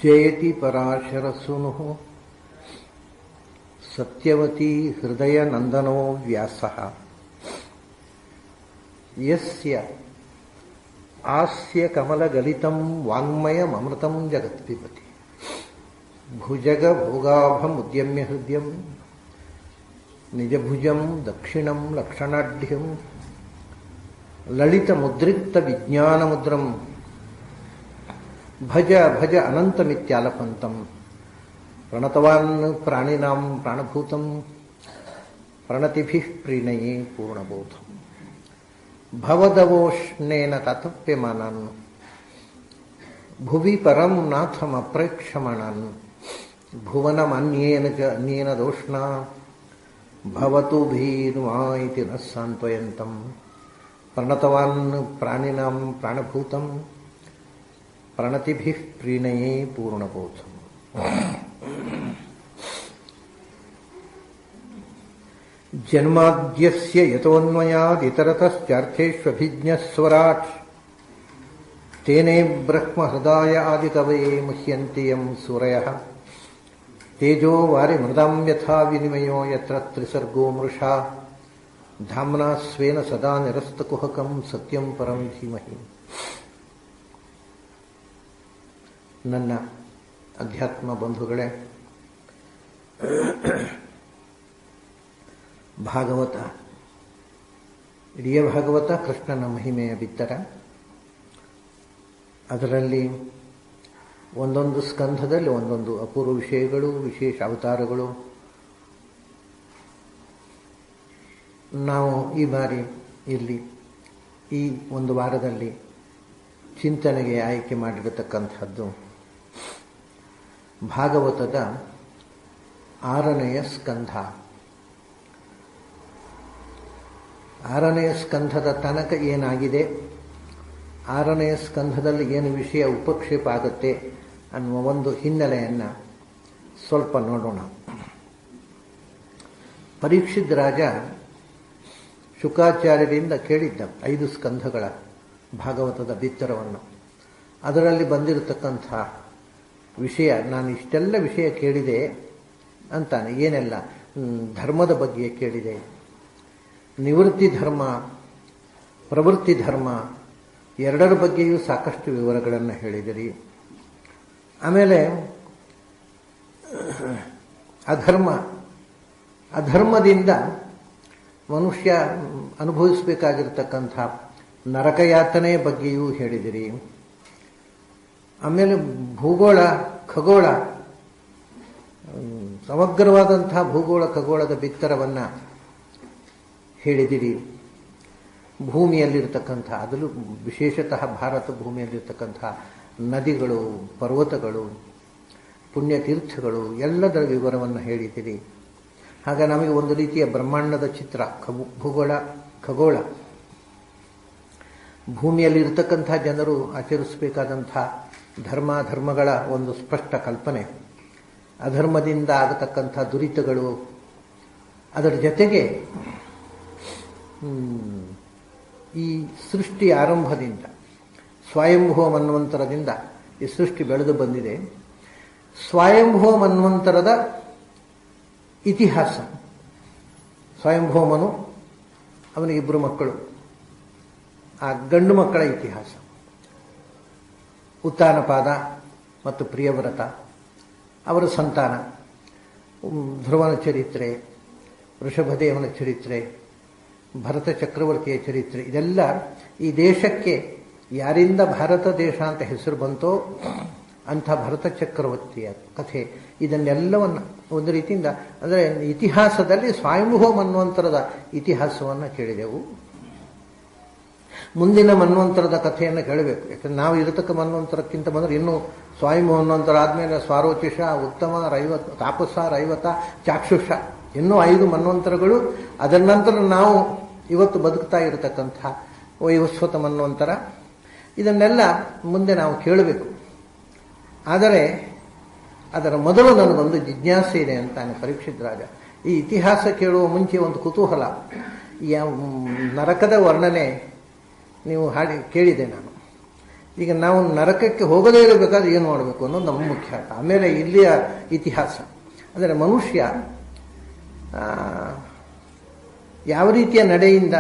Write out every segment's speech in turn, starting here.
ಜಯತಿ ಪರಾಶರಸೂನುಃ ಸತ್ಯವತಿ ಹೃದಯ ನಂದನೋ ವ್ಯಾಸಃ ಯಸ್ಯ ಆಸ್ಯ ಕಮಲಗಲಿತಂ ವಾಂಗ್ಮಯಮೃತಂ ಜಗತ್ಪಿಬತಿ ಭುಜಗ ಭೋಗಾಭಮುದ್ಯಮ್ಯ ಹೃದಯಂ ನಿಜಭುಜಂ ದಕ್ಷಿಣಂ ಲಕ್ಷಣಾಢ್ಯಂ ಲಲಿತಮುದ್ರಿಕ್ತ ವಿಜ್ಞಾನಮುದ್ರಂ ಭಜ ಭಜ ಅನಂತಮಿತ್ಯಾಲಪಂತಂ ಪ್ರಣತವಾನ್ ಪ್ರಾಣಿನಾಂ ಪ್ರಾಣಭೂತಂ ಪ್ರಣತಿಭಿಃ ಪ್ರೀಣಯೇ ಪೂರ್ಣಬೋಧಂ ಭವದವೋಷ್ಣೇನ ತಾತಪ್ಯಮಾನಾನ್ ಭುವಿ ಪರಂ ನಾಥಮಪ್ರೇಕ್ಷಮಾಣಾನ್ ಭುವನಮನ್ಯೇನ ಚ ಅನ್ಯೇನ ದೋಷ್ಣಾ ಭವತು ಭೀರ್ಮಾ ಇತಿ ನ ಸಾಂತ್ವಯಂತಂ ಪ್ರಣತವಾನ್ ಪ್ರಾಣಿನಾಂ ಪ್ರಾಣಭೂತಂ ಪ್ರಣತಿಭಿಃ ಪ್ರೀಣಯೇ ಪೂರ್ಣಬೋಧಂ. ಜನ್ಮಾದ್ಯಸ್ಯ ಯತೋನ್ಮಯಾದ್ ಇತರತಶ್ಚಾರ್ಥೇಷ್ವಭಿಜ್ಞಸ್ವರಾಟ್ ತೇನೇ ಬ್ರಹ್ಮ ಹೃದಯ ಆದಿಕವಯೇ ಮುಹ್ಯಂತಿ ಯಂ ಸೂರಯಃ ತೇಜೋ ವಾರಿ ಮೃದಾಂ ಯಥಾ ವಿನಿಮಯೋ ಯತ್ರ ತ್ರಿಸರ್ಗೋ ಮೃಷಾ ಧಾಮ್ನಾ ಸ್ವೇನ ಸದಾ ನಿರಸ್ತಕುಹಕಂ ಸತ್ಯಂ ಪರಂ ಧೀಮಹಿ. ನನ್ನ ಅಧ್ಯಾತ್ಮ ಬಂಧುಗಳೇ, ಭಾಗವತ, ಇಡೀ ಭಾಗವತ ಕೃಷ್ಣನ ಮಹಿಮೆಯ ಬಿತ್ತರ. ಅದರಲ್ಲಿ ಒಂದೊಂದು ಸ್ಕಂಧದಲ್ಲಿ ಒಂದೊಂದು ಅಪೂರ್ವ ವಿಷಯಗಳು, ವಿಶೇಷ ಅವತಾರಗಳು. ನಾವು ಈ ಬಾರಿ ಇಲ್ಲಿ ಈ ಒಂದು ವಾರದಲ್ಲಿ ಚಿಂತನೆಗೆ ಆಯ್ಕೆ ಮಾಡಿರತಕ್ಕಂಥದ್ದು ಭಾಗವತದ 6ನೆಯ ಸ್ಕಂಧ. 6ನೆಯ ಸ್ಕಂಧದ ತನಕ ಏನಾಗಿದೆ, 6ನೆಯ ಸ್ಕಂಧದಲ್ಲಿ ಏನು ವಿಷಯ ಉಪಕ್ಷೇಪ ಆಗುತ್ತೆ ಅನ್ನುವ ಒಂದು ಹಿನ್ನೆಲೆಯನ್ನು ಸ್ವಲ್ಪ ನೋಡೋಣ. ಪರೀಕ್ಷಿತ್ ರಾಜ ಶುಕಾಚಾರ್ಯರಿಂದ ಕೇಳಿದ್ದ 5 ಸ್ಕಂಧಗಳ ಭಾಗವತದ ಬಿತ್ತರವನ್ನು. ಅದರಲ್ಲಿ ಬಂದಿರತಕ್ಕಂಥ ವಿಷಯ, ನಾನು ಇಷ್ಟೆಲ್ಲ ವಿಷಯ ಕೇಳಿದೆ ಅಂತಾನೆ. ಏನೆಲ್ಲ? ಧರ್ಮದ ಬಗ್ಗೆ ಕೇಳಿದೆ, ನಿವೃತ್ತಿ ಧರ್ಮ, ಪ್ರವೃತ್ತಿ ಧರ್ಮ, ಎರಡರ ಬಗ್ಗೆಯೂ ಸಾಕಷ್ಟು ವಿವರಗಳನ್ನು ಹೇಳಿದಿರಿ. ಆಮೇಲೆ ಅಧರ್ಮದಿಂದ ಮನುಷ್ಯ ಅನುಭವಿಸಬೇಕಾಗಿರ್ತಕ್ಕಂಥ ನರಕಯಾತನೆ ಬಗ್ಗೆಯೂ ಹೇಳಿದಿರಿ. ಆಮೇಲೆ ಭೂಗೋಳ, ಖಗೋಳ, ಸಮಗ್ರವಾದಂತಹ ಭೂಗೋಳ ಖಗೋಳದ ಬಿತ್ತರವನ್ನು ಹೇಳಿದಿರಿ. ಭೂಮಿಯಲ್ಲಿರ್ತಕ್ಕಂಥ, ಅದರಲ್ಲೂ ವಿಶೇಷತಃ ಭಾರತ ಭೂಮಿಯಲ್ಲಿರ್ತಕ್ಕಂಥ ನದಿಗಳು, ಪರ್ವತಗಳು, ಪುಣ್ಯತೀರ್ಥಗಳು ಎಲ್ಲದರ ವಿವರವನ್ನು ಹೇಳಿದಿರಿ. ಆಗ ನಮಗೆ ಒಂದು ರೀತಿಯ ಬ್ರಹ್ಮಾಂಡದ ಚಿತ್ರ, ಭೂಗೋಳ, ಖಗೋಳ, ಭೂಮಿಯಲ್ಲಿರ್ತಕ್ಕಂಥ ಜನರು ಆಚರಿಸಬೇಕಾದಂಥ ಧರ್ಮಗಳ ಒಂದು ಸ್ಪಷ್ಟ ಕಲ್ಪನೆ, ಅಧರ್ಮದಿಂದ ಆಗತಕ್ಕಂಥ ದುರಿತಗಳು, ಅದರ ಜೊತೆಗೆ ಈ ಸೃಷ್ಟಿ ಆರಂಭದಿಂದ ಸ್ವಯಂಭುವ ಮನ್ವಂತರದಿಂದ ಈ ಸೃಷ್ಟಿ ಬೆಳೆದು ಬಂದಿದೆ. ಸ್ವಯಂಭುವ ಮನ್ವಂತರದ ಇತಿಹಾಸ. ಸ್ವಯಂಭೂಮನು, ಅವನಿಗೆ 2 ಮಕ್ಕಳು, ಆ ಗಂಡು ಮಕ್ಕಳ ಇತಿಹಾಸ. ಉತ್ತಾನಪಾದ ಮತ್ತು ಪ್ರಿಯವ್ರತ, ಅವರ ಸಂತಾನ, ಧ್ರುವನ ಚರಿತ್ರೆ, ವೃಷಭದೇವನ ಚರಿತ್ರೆ, ಭರತ ಚಕ್ರವರ್ತಿಯ ಚರಿತ್ರೆ, ಇದೆಲ್ಲ ಈ ದೇಶಕ್ಕೆ ಯಾರಿಂದ ಭಾರತ ದೇಶ ಅಂತ ಹೆಸರು ಬಂತೋ ಅಂಥ ಭರತ ಚಕ್ರವರ್ತಿಯ ಕಥೆ. ಇದನ್ನೆಲ್ಲವನ್ನು ಒಂದು ರೀತಿಯಿಂದ, ಅಂದರೆ ಇತಿಹಾಸದಲ್ಲಿ ಸ್ವಯಂಭುವ ಮನ್ವಂತರದ ಇತಿಹಾಸವನ್ನು ಕೇಳಿದೆವು. ಮುಂದಿನ ಮನ್ವಂತರದ ಕಥೆಯನ್ನು ಕೇಳಬೇಕು. ಯಾಕಂದ್ರೆ ನಾವು ಇರತಕ್ಕ ಮನ್ವಂತರಕ್ಕಿಂತ ಬಂದರೆ ಇನ್ನೂ ಸ್ವಯಂಭುವ ಮನ್ವಂತರ ಆದಮೇಲೆ ಸ್ವಾರೋಚಿಷ, ಉತ್ತಮ, ತಾಪಸ, ರೈವತ, ಚಾಕ್ಷುಷ, ಇನ್ನೂ 5 ಮನ್ವಂತರಗಳು. ಅದರ ನಂತರ ನಾವು ಇವತ್ತು ಬದುಕ್ತಾ ಇರತಕ್ಕಂಥ ವೈವಸ್ವತ ಮನ್ವಂತರ. ಇದನ್ನೆಲ್ಲ ಮುಂದೆ ನಾವು ಕೇಳಬೇಕು. ಆದರೆ ಅದರ ಮೊದಲು ನನಗೊಂದು ಜಿಜ್ಞಾಸೆ ಇದೆ ಅಂತಾನೆ ಪರೀಕ್ಷಿತ್ ರಾಜ. ಈ ಇತಿಹಾಸ ಕೇಳುವ ಮುಂಚೆ ಒಂದು ಕುತೂಹಲ. ನರಕದ ವರ್ಣನೆ ನೀವು ಕೇಳಿದೆ ನಾನು. ಈಗ ನಾವು ನರಕಕ್ಕೆ ಹೋಗದೇ ಇರಬೇಕಾದ್ರೆ ಏನು ಮಾಡಬೇಕು ಅನ್ನೋದು ನಮ್ಮ ಮುಖ್ಯ. ಆಮೇಲೆ ಇಲ್ಲಿಯ ಇತಿಹಾಸ ಅಂದರೆ ಮನುಷ್ಯ ಯಾವ ರೀತಿಯ ನಡೆಯಿಂದ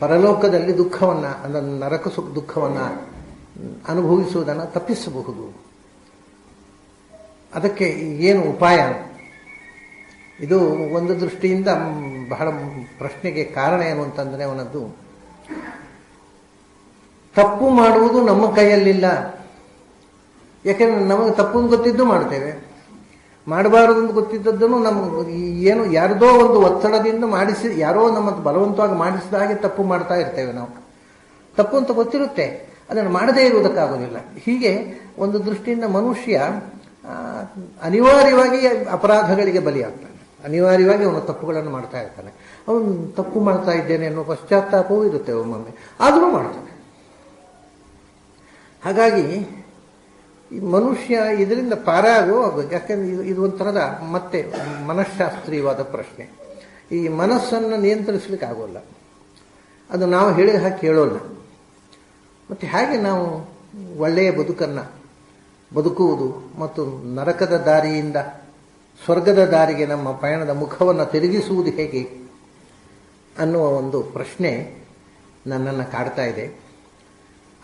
ಪರಲೋಕದಲ್ಲಿ ದುಃಖವನ್ನು ಅಂದರೆ ನರಕ ದುಃಖವನ್ನು ಅನುಭವಿಸುವುದನ್ನು ತಪ್ಪಿಸಬಹುದು, ಅದಕ್ಕೆ ಏನು ಉಪಾಯ? ಇದು ಒಂದು ದೃಷ್ಟಿಯಿಂದ ಬಹಳ ಪ್ರಶ್ನೆಗೆ ಕಾರಣ ಏನು ಅಂತಂದರೆ, ಅವನದ್ದು ತಪ್ಪು ಮಾಡುವುದು ನಮ್ಮ ಕೈಯಲ್ಲಿಲ್ಲ. ಯಾಕೆಂದ್ರೆ ನಮಗೆ ತಪ್ಪು ಗೊತ್ತಿದ್ದು ಮಾಡ್ತೇವೆ, ಮಾಡಬಾರದು ಅಂತ ಗೊತ್ತಿದ್ದದ್ದನ್ನು ನಮಗೆ ಏನು ಯಾರದೋ ಒಂದು ಒತ್ತಡದಿಂದ ಮಾಡಿಸಿ, ಯಾರೋ ನಮ್ಮ ಬಲವಂತವಾಗಿ ಮಾಡಿಸಿದ ಹಾಗೆ ತಪ್ಪು ಮಾಡ್ತಾ ಇರ್ತೇವೆ. ನಾವು ತಪ್ಪು ಅಂತ ಗೊತ್ತಿರುತ್ತೆ, ಅದನ್ನು ಮಾಡದೇ ಇರುವುದಕ್ಕಾಗೋದಿಲ್ಲ. ಹೀಗೆ ಒಂದು ದೃಷ್ಟಿಯಿಂದ ಮನುಷ್ಯ ಅನಿವಾರ್ಯವಾಗಿ ಅಪರಾಧಗಳಿಗೆ ಬಲಿಯಾಗ್ತಾನೆ, ಅನಿವಾರ್ಯವಾಗಿ ಅವನು ತಪ್ಪುಗಳನ್ನು ಮಾಡ್ತಾ ಇರ್ತಾನೆ. ಅವನು ತಪ್ಪು ಮಾಡ್ತಾ ಇದ್ದೇನೆ ಅನ್ನೋ ಪಶ್ಚಾತ್ತಾಪವೂ ಇರುತ್ತೆ ಒಮ್ಮೊಮ್ಮೆ, ಆದರೂ ಮಾಡ್ತಾನೆ. ಹಾಗಾಗಿ ಈ ಮನುಷ್ಯ ಇದರಿಂದ ಪಾರಾಗುವಾಗ, ಯಾಕೆಂದ್ರೆ ಇದು ಒಂಥರದ ಮತ್ತೆ ಮನಃಶಾಸ್ತ್ರೀಯವಾದ ಪ್ರಶ್ನೆ. ಈ ಮನಸ್ಸನ್ನು ನಿಯಂತ್ರಿಸಲಿಕ್ಕೆ ಆಗೋಲ್ಲ, ಅದು ನಾವು ಹೇಳಿದ ಹಾಗೆ ಕೇಳೋಲ್ಲ. ಮತ್ತು ಹಾಗೆ ನಾವು ಒಳ್ಳೆಯ ಬದುಕನ್ನು ಬದುಕುವುದು ಮತ್ತು ನರಕದ ದಾರಿಯಿಂದ ಸ್ವರ್ಗದ ದಾರಿಗೆ ನಮ್ಮ ಪಯಣದ ಮುಖವನ್ನು ತಿರುಗಿಸುವುದು ಹೇಗೆ ಅನ್ನುವ ಒಂದು ಪ್ರಶ್ನೆ ನನ್ನನ್ನು ಕಾಡ್ತಾ ಇದೆ.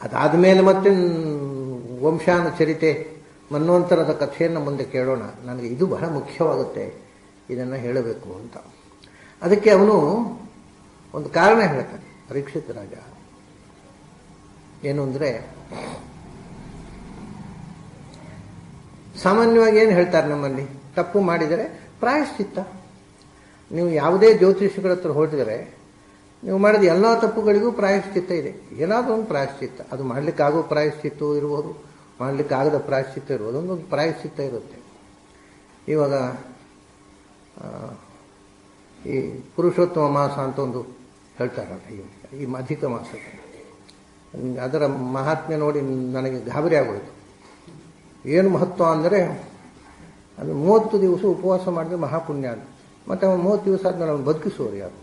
ಅದಾದ ಮೇಲೆ ಮತ್ತೆ ವಂಶಾನುಚರಿತೆ ಮನ್ವಂತರದ ಕಥೆಯನ್ನು ಮುಂದೆ ಕೇಳೋಣ. ನನಗೆ ಇದು ಬಹಳ ಮುಖ್ಯವಾಗುತ್ತೆ, ಇದನ್ನು ಹೇಳಬೇಕು ಅಂತ. ಅದಕ್ಕೆ ಅವನು ಒಂದು ಕಾರಣ ಹೇಳ್ತಾನೆ, ಪರೀಕ್ಷಿತ ರಾಜ. ಏನು ಅಂದರೆ, ಸಾಮಾನ್ಯವಾಗಿ ಏನು ಹೇಳ್ತಾರೆ ನಮ್ಮಲ್ಲಿ, ತಪ್ಪು ಮಾಡಿದರೆ ಪ್ರಾಯಶ್ಚಿತ್ತ. ನೀವು ಯಾವುದೇ ಜ್ಯೋತಿಷಿಗಳ ಹತ್ರ ಹೊರಟಿದರೆ ನೀವು ಮಾಡಿದ ಎಲ್ಲ ತಪ್ಪುಗಳಿಗೂ ಪ್ರಾಯಶ್ಚಿತ್ತ ಇದೆ, ಏನಾದರೂ ಒಂದು ಪ್ರಾಯಶ್ಚಿತ್ತ. ಅದು ಮಾಡಲಿಕ್ಕಾಗೋ ಪ್ರಾಯಶ್ಚಿತ್ತ ಇರ್ಬೋದು, ಮಾಡಲಿಕ್ಕಾಗದ ಪ್ರಾಯಶ್ಚಿತ್ತ ಇರ್ಬೋದು, ಒಂದೊಂದು ಪ್ರಾಯಶ್ಚಿತ್ತ ಇರುತ್ತೆ. ಇವಾಗ ಈ ಪುರುಷೋತ್ತಮ ಮಾಸ ಅಂತ ಒಂದು ಹೇಳ್ತಾರಲ್ಲ, ಈ ಅಧಿಕ ಮಾಸ, ಅದರ ಮಹಾತ್ಮೆ ನೋಡಿ ನನಗೆ ಗಾಬರಿ ಆಗೋಯಿತು. ಏನು ಮಹತ್ವ ಅಂದರೆ, ಅದು 30 ದಿವಸ ಉಪವಾಸ ಮಾಡಿದ್ರೆ ಮಹಾಪುಣ್ಯ ಅದು. ಮತ್ತು ಅವನು 30 ದಿವಸ ಆದ್ಮೇಲೆ ಅವನು ಬದುಕಿಸುವರು ಯಾರು?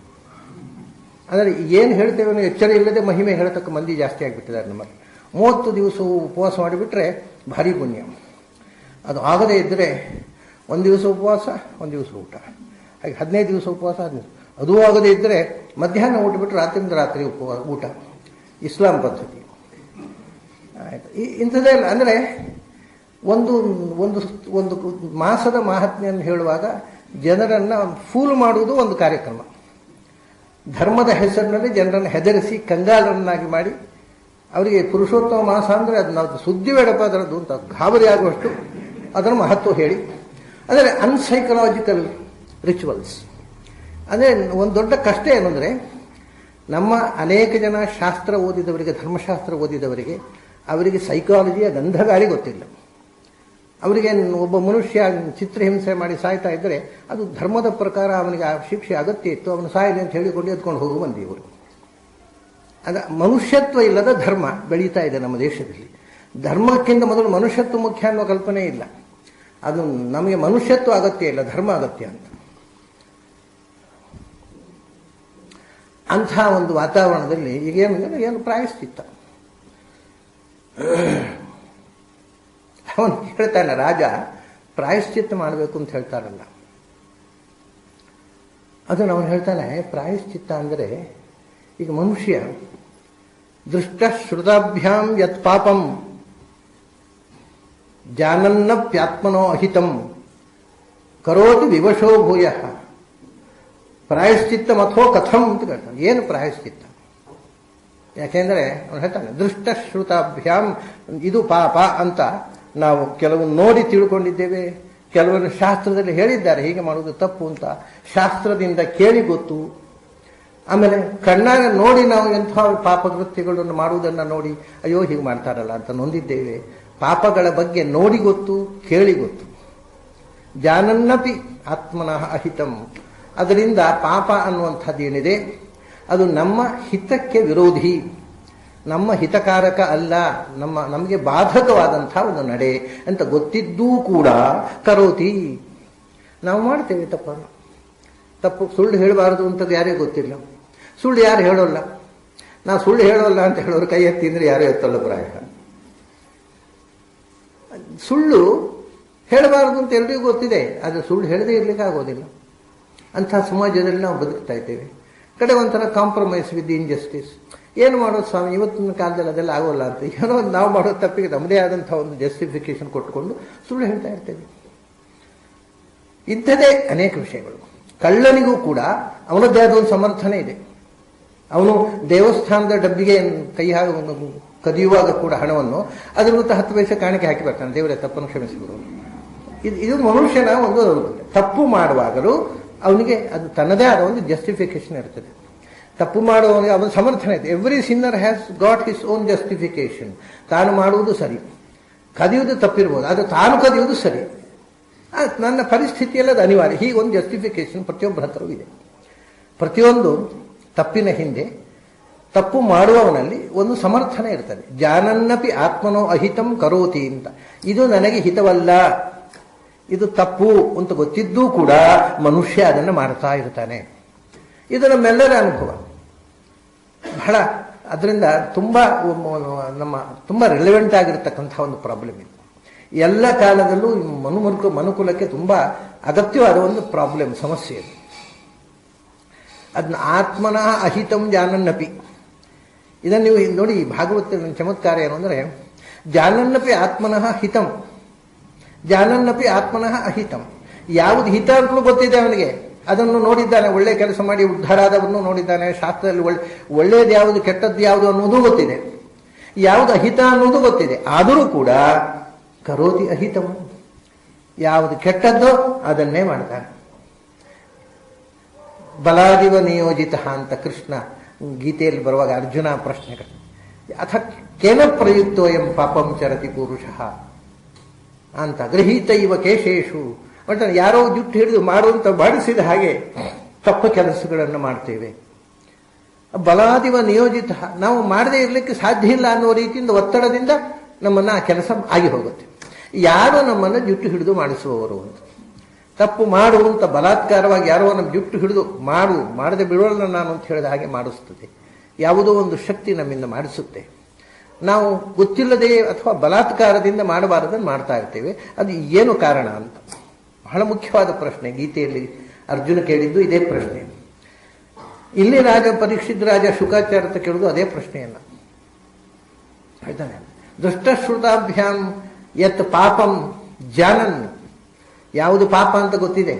ಅಂದರೆ ಏನು ಹೇಳ್ತೇವೆ ಅನ್ನೋ ಎಚ್ಚರ ಇಲ್ಲದೆ ಮಹಿಮೆ ಹೇಳತಕ್ಕ ಮಂದಿ ಜಾಸ್ತಿ ಆಗಿಬಿಟ್ಟಿದ್ದಾರೆ ನಮ್ಮಲ್ಲಿ. 30 ದಿವಸ ಉಪವಾಸ ಮಾಡಿಬಿಟ್ರೆ ಭಾರಿ ಪುಣ್ಯ. ಅದು ಆಗದೇ ಇದ್ದರೆ 1 ದಿವಸ ಉಪವಾಸ, 1 ದಿವಸ ಊಟ, ಹಾಗೆ 15 ದಿವಸ ಉಪವಾಸ, 15 ಅದೂ ಆಗದೇ ಇದ್ದರೆ ಮಧ್ಯಾಹ್ನ ಊಟ ಬಿಟ್ಟರೆ ರಾತ್ರಿಯಿಂದ ರಾತ್ರಿ ಊಟ, ಇಸ್ಲಾಂ ಪದ್ಧತಿ. ಆಯಿತು, ಇಂಥದ್ದೇ ಇಲ್ಲ. ಅಂದರೆ ಒಂದು ಒಂದು ಒಂದು ಮಾಸದ ಮಹಾತ್ಮೆಯನ್ನು ಹೇಳುವಾಗ ಜನರನ್ನು ಫೂಲ್ ಮಾಡುವುದು ಒಂದು ಕಾರ್ಯಕ್ರಮ. ಧರ್ಮದ ಹೆಸರಿನಲ್ಲಿ ಜನರನ್ನು ಹೆದರಿಸಿ ಕಂಗಾಲರನ್ನಾಗಿ ಮಾಡಿ ಅವರಿಗೆ ಪುರುಷೋತ್ತಮ ಮಾಸ ಅಂದರೆ ಅದು ನಾವು ಸುದ್ದಿ ಬೇಡಪ್ಪ ಅದರದ್ದು ಅಂತ ಗಾಬರಿ ಆಗುವಷ್ಟು ಅದರ ಮಹತ್ವ ಹೇಳಿ, ಅಂದರೆ ಅನ್ಸೈಕಲಾಜಿಕಲ್ ರಿಚುವಲ್ಸ್. ಅಂದರೆ ಒಂದು ದೊಡ್ಡ ಕಷ್ಟ ಏನಂದರೆ, ನಮ್ಮ ಅನೇಕ ಜನ ಶಾಸ್ತ್ರ ಓದಿದವರಿಗೆ, ಧರ್ಮಶಾಸ್ತ್ರ ಓದಿದವರಿಗೆ, ಅವರಿಗೆ ಸೈಕಾಲಜಿಯ ಗಂಧಗಾಳಿ ಗೊತ್ತಿಲ್ಲ. ಅವರಿಗೆ ಒಬ್ಬ ಮನುಷ್ಯ ಚಿತ್ರಹಿಂಸೆ ಮಾಡಿ ಸಾಯ್ತಾ ಇದ್ದರೆ ಅದು ಧರ್ಮದ ಪ್ರಕಾರ ಅವನಿಗೆ ಆ ಶಿಕ್ಷೆ ಅಗತ್ಯ ಇತ್ತು, ಅವನು ಸಾಯಲಿ ಅಂತ ಹೇಳಿಕೊಂಡು ಎತ್ಕೊಂಡು ಹೋಗುವ ಮಂದಿ ಇವರು. ಆಗ ಮನುಷ್ಯತ್ವ ಇಲ್ಲದ ಧರ್ಮ ಬೆಳೀತಾ ಇದೆ ನಮ್ಮ ದೇಶದಲ್ಲಿ. ಧರ್ಮಕ್ಕಿಂತ ಮೊದಲು ಮನುಷ್ಯತ್ವ ಮುಖ್ಯ ಅನ್ನೋ ಕಲ್ಪನೆ ಇಲ್ಲ. ಅದು ನಮಗೆ ಮನುಷ್ಯತ್ವ ಅಗತ್ಯ ಇಲ್ಲ, ಧರ್ಮ ಅಗತ್ಯ ಅಂತ. ಅಂಥ ಒಂದು ವಾತಾವರಣದಲ್ಲಿ ಏನು ಪ್ರಾಯಶ್ಚಿತ್ತ. ಅವನು ಹೇಳ್ತಾನೆ, ರಾಜ ಪ್ರಾಯಶ್ಚಿತ್ತ ಮಾಡಬೇಕು ಅಂತ ಹೇಳ್ತಾರಲ್ಲ, ಅದನ್ನು ಅವನು ಹೇಳ್ತಾನೆ. ಪ್ರಾಯಶ್ಚಿತ್ತ ಅಂದರೆ, ಈಗ ಮನುಷ್ಯ ದೃಷ್ಟ ಶ್ರುತಾಭ್ಯಾಂ ಯತ್ ಪಾಪಂ ಜಾನನ್ನಪ್ಯಾತ್ಮನೋ ಅಹಿತಂ ಕರೋತಿ ವಿವಶೋ ಭೂಯ ಪ್ರಾಯಶ್ಚಿತ್ತ ಮಥೋ ಕಥಂ ಅಂತ ಹೇಳ್ತಾನೆ. ಏನು ಪ್ರಾಯಶ್ಚಿತ್ತ? ಯಾಕೆಂದರೆ ಅವನು ಹೇಳ್ತಾನೆ, ದೃಷ್ಟ ಶ್ರುತಾಭ್ಯಾಂ, ಇದು ಪಾಪ ಅಂತ ನಾವು ಕೆಲವು ನೋಡಿ ತಿಳ್ಕೊಂಡಿದ್ದೇವೆ, ಕೆಲವನ್ನು ಶಾಸ್ತ್ರದಲ್ಲಿ ಹೇಳಿದ್ದಾರೆ ಹೀಗೆ ಮಾಡುವುದು ತಪ್ಪು ಅಂತ, ಶಾಸ್ತ್ರದಿಂದ ಕೇಳಿ ಗೊತ್ತು. ಆಮೇಲೆ ಕಣ್ಣಾಗ ನೋಡಿ ನಾವು ಎಂಥ ಪಾಪಕೃತ್ಯಗಳನ್ನು ಮಾಡುವುದನ್ನು ನೋಡಿ ಅಯ್ಯೋ ಹೀಗೆ ಮಾಡ್ತಾರಲ್ಲ ಅಂತ ನೊಂದಿದ್ದೇವೆ. ಪಾಪಗಳ ಬಗ್ಗೆ ನೋಡಿ ಗೊತ್ತು, ಕೇಳಿ ಗೊತ್ತು. ಜಾನನ್ನಪಿ ಆತ್ಮನಃ ಅಹಿತಂ, ಅದರಿಂದ ಪಾಪ ಅನ್ನುವಂಥದ್ದು ಏನಿದೆ ಅದು ನಮ್ಮ ಹಿತಕ್ಕೆ ವಿರೋಧಿ, ನಮ್ಮ ಹಿತಕಾರಕ ಅಲ್ಲ, ನಮಗೆ ಬಾಧಕವಾದಂಥ ಒಂದು ನಡೆ ಅಂತ ಗೊತ್ತಿದ್ದೂ ಕೂಡ ಕರೋತಿ, ನಾವು ಮಾಡ್ತೇವೆ ತಪ್ಪು. ಸುಳ್ಳು ಹೇಳಬಾರದು ಅಂತದ್ದು ಯಾರಿಗೂ ಗೊತ್ತಿಲ್ಲ, ಸುಳ್ಳು ಯಾರು ಹೇಳೋಲ್ಲ. ನಾವು ಸುಳ್ಳು ಹೇಳೋಲ್ಲ ಅಂತ ಹೇಳೋರು ಕೈ ಎತ್ತಿ ಅಂದರೆ ಯಾರೂ ಎತ್ತಲ್ಲ ಪ್ರಾಯ. ಸುಳ್ಳು ಹೇಳಬಾರದು ಅಂತ ಎಲ್ರಿಗೂ ಗೊತ್ತಿದೆ, ಆದರೆ ಸುಳ್ಳು ಹೇಳದೇ ಇರಲಿಕ್ಕೆ ಆಗೋದಿಲ್ಲ. ಅಂಥ ಸಮಾಜದಲ್ಲಿ ನಾವು ಬದುಕ್ತಾ ಇದ್ದೇವೆ. ಕಡೆ ಒಂಥರ ಕಾಂಪ್ರಮೈಸ್ ವಿತ್ ಇನ್ಜಸ್ಟಿಸ್. ಏನು ಮಾಡೋದು ಸ್ವಾಮಿ, ಇವತ್ತಿನ ಕಾಲದಲ್ಲಿ ಅದೆಲ್ಲ ಆಗೋಲ್ಲ ಅಂತ ಏನೋ ನಾವು ಮಾಡೋ ತಪ್ಪಿಗೆ ನಮ್ಮದೇ ಆದಂಥ ಒಂದು ಜಸ್ಟಿಫಿಕೇಶನ್ ಕೊಟ್ಟುಕೊಂಡು ಸುಳ್ಳು ಹೇಳ್ತಾ ಇರ್ತೇವೆ. ಇಂಥದೇ ಅನೇಕ ವಿಷಯಗಳು. ಕಳ್ಳನಿಗೂ ಕೂಡ ಅವನದ್ದೇ ಆದ ಒಂದು ಸಮರ್ಥನೆ ಇದೆ. ಅವನು ದೇವಸ್ಥಾನದ ಡಬ್ಬಿಗೆ ಕೈ ಕದಿಯುವಾಗ ಕೂಡ ಹಣವನ್ನು ಅದ್ರ ವಿರುದ್ಧ 10 ಪೈಸೆ ಕಾಣಿಕೆ ಹಾಕಿ ಬರ್ತಾನೆ, ದೇವರೇ ತಪ್ಪನ್ನು ಕ್ಷಮಿಸಿಬಿಡು. ಇದು ಮನುಷ್ಯನ ಒಂದು ತಪ್ಪು ಮಾಡುವಾಗಲೂ ಅವನಿಗೆ ಅದು ತನ್ನದೇ ಆದ ಒಂದು ಜಸ್ಟಿಫಿಕೇಶನ್ ಇರ್ತದೆ. ತಪ್ಪು ಮಾಡುವವನಿಗೆ ಅವನ ಸಮರ್ಥನೆ ಇದೆ. Every Sinner has got his own justification. ತಾನು ಮಾಡುವುದು ಸರಿ, ಕದಿಯುವುದು ತಪ್ಪಿರ್ಬೋದು, ಆದರೆ ತಾನು ಕದಿಯುವುದು ಸರಿ, ನನ್ನ ಪರಿಸ್ಥಿತಿಯಲ್ಲಿ ಅದು ಅನಿವಾರ್ಯ. ಹೀಗೊಂದು ಜಸ್ಟಿಫಿಕೇಶನ್ ಪ್ರತಿಯೊಬ್ಬರ ಹತ್ರವೂ ಇದೆ. ಪ್ರತಿಯೊಂದು ತಪ್ಪಿನ ಹಿಂದೆ ತಪ್ಪು ಮಾಡುವವನಲ್ಲಿ ಒಂದು ಸಮರ್ಥನೆ ಇರ್ತದೆ. ಜಾನನ್ನಪಿ ಆತ್ಮನೋ ಅಹಿತಂ ಕರೋತಿ ಅಂತ. ಇದು ನನಗೆ ಹಿತವಲ್ಲ, ಇದು ತಪ್ಪು ಅಂತ ಗೊತ್ತಿದ್ದೂ ಕೂಡ ಮನುಷ್ಯ ಅದನ್ನು ಮಾಡ್ತಾ ಇರ್ತಾನೆ. ಇದು ನಮ್ಮೆಲ್ಲರ ಅನುಭವ. ಬಹಳ ಅದರಿಂದ ತುಂಬ ರಿಲೆವೆಂಟ್ ಆಗಿರತಕ್ಕಂಥ ಒಂದು ಪ್ರಾಬ್ಲಮ್ ಇದು. ಎಲ್ಲ ಕಾಲದಲ್ಲೂ ಮನುಕುಲಕ್ಕೆ ತುಂಬ ಅಗತ್ಯವಾದ ಒಂದು ಪ್ರಾಬ್ಲಮ್, ಸಮಸ್ಯೆ ಇದು. ಅದನ್ನ ಆತ್ಮನಃ ಅಹಿತಂ ಜಾನನ್ನಪಿ. ಇದನ್ನು ನೀವು ನೋಡಿ, ಭಾಗವತ ಚಮತ್ಕಾರ ಏನು ಅಂದರೆ, ಜಾನನ್ನಪಿ ಆತ್ಮನಃ ಹಿತಂ, ಜಾನನ್ನಪಿ ಆತ್ಮನಃ ಅಹಿತಂ. ಯಾವುದು ಹಿತ ಅಂತಲೂ ಗೊತ್ತಿದೆ ಅವನಿಗೆ, ಅದನ್ನು ನೋಡಿದ್ದಾನೆ, ಒಳ್ಳೆ ಕೆಲಸ ಮಾಡಿ ಉದ್ಧಾರ ಆದವನ್ನು ನೋಡಿದ್ದಾನೆ. ಶಾಸ್ತ್ರದಲ್ಲಿ ಒಳ್ಳೆಯದು ಯಾವುದು ಕೆಟ್ಟದ್ದು ಯಾವುದು ಅನ್ನೋದು ಗೊತ್ತಿದೆ, ಯಾವುದು ಅಹಿತ ಅನ್ನೋದು ಗೊತ್ತಿದೆ. ಆದರೂ ಕೂಡ ಕರೋತಿ ಅಹಿತಂ, ಯಾವುದು ಕೆಟ್ಟದ್ದೋ ಅದನ್ನೇ ಮಾಡ್ತಾನೆ. ಬಲಾದಿವ ನಿಯೋಜಿತ ಅಂತ ಕೃಷ್ಣ ಗೀತೆಯಲ್ಲಿ ಬರುವಾಗ ಅರ್ಜುನ ಪ್ರಶ್ನೆ ಅಥ ಕೇನ ಪ್ರಯುಕ್ತೋ ಎಂ ಪಾಪಂ ಚರತಿ ಪುರುಷಃ ಅಂತ ಗೃಹೀತ ಇವ ಕೇಶೇಶು. ಮಾಡ್ತಾನೆ, ಯಾರೋ ಜುಟ್ಟು ಹಿಡಿದು ಮಾಡುವಂತ ಮಾಡಿಸಿದ ಹಾಗೆ ತಪ್ಪು ಕೆಲಸಗಳನ್ನು ಮಾಡ್ತೇವೆ. ಬಲಾದಿವ ನಿಯೋಜಿತ, ನಾವು ಮಾಡದೇ ಇರಲಿಕ್ಕೆ ಸಾಧ್ಯ ಇಲ್ಲ ಅನ್ನೋ ರೀತಿಯಿಂದ ಒತ್ತಡದಿಂದ ನಮ್ಮನ್ನ ಆ ಕೆಲಸ ಆಗಿ ಹೋಗುತ್ತೆ. ಯಾರೋ ನಮ್ಮನ್ನು ಜುಟ್ಟು ಹಿಡಿದು ಮಾಡಿಸುವವರು ಅಂತ, ತಪ್ಪು ಮಾಡುವಂತ ಬಲಾತ್ಕಾರವಾಗಿ ಯಾರೋ ನಮ್ಮ ಜುಟ್ಟು ಹಿಡಿದು ಮಾಡದೆ ಬಿಡೋಲ್ಲ ನಾನು ಅಂತ ಹೇಳಿದ ಹಾಗೆ ಮಾಡಿಸ್ತದೆ. ಯಾವುದೋ ಒಂದು ಶಕ್ತಿ ನಮ್ಮಿಂದ ಮಾಡಿಸುತ್ತೆ. ನಾವು ಗೊತ್ತಿಲ್ಲದೆ ಅಥವಾ ಬಲಾತ್ಕಾರದಿಂದ ಮಾಡಬಾರದನ್ನು ಮಾಡ್ತಾ ಇರ್ತೇವೆ. ಅದು ಏನು ಕಾರಣ ಅಂತ ಬಹಳ ಮುಖ್ಯವಾದ ಪ್ರಶ್ನೆ. ಗೀತೆಯಲ್ಲಿ ಅರ್ಜುನ ಕೇಳಿದ್ದು ಇದೇ ಪ್ರಶ್ನೆ. ಇಲ್ಲಿ ಪರೀಕ್ಷಿತ್ ರಾಜ ಶುಕಾಚಾರ್ಯ ಅಂತ ಕೇಳುವುದು ಅದೇ ಪ್ರಶ್ನೆಯನ್ನ ಹೇಳ್ತಾನೆ. ದುಷ್ಟಶ್ರುತಾಭ್ಯಾಂ ಯತ್ ಪಾಪಂ ಜಾನನ್. ಯಾವುದು ಪಾಪ ಅಂತ ಗೊತ್ತಿದೆ,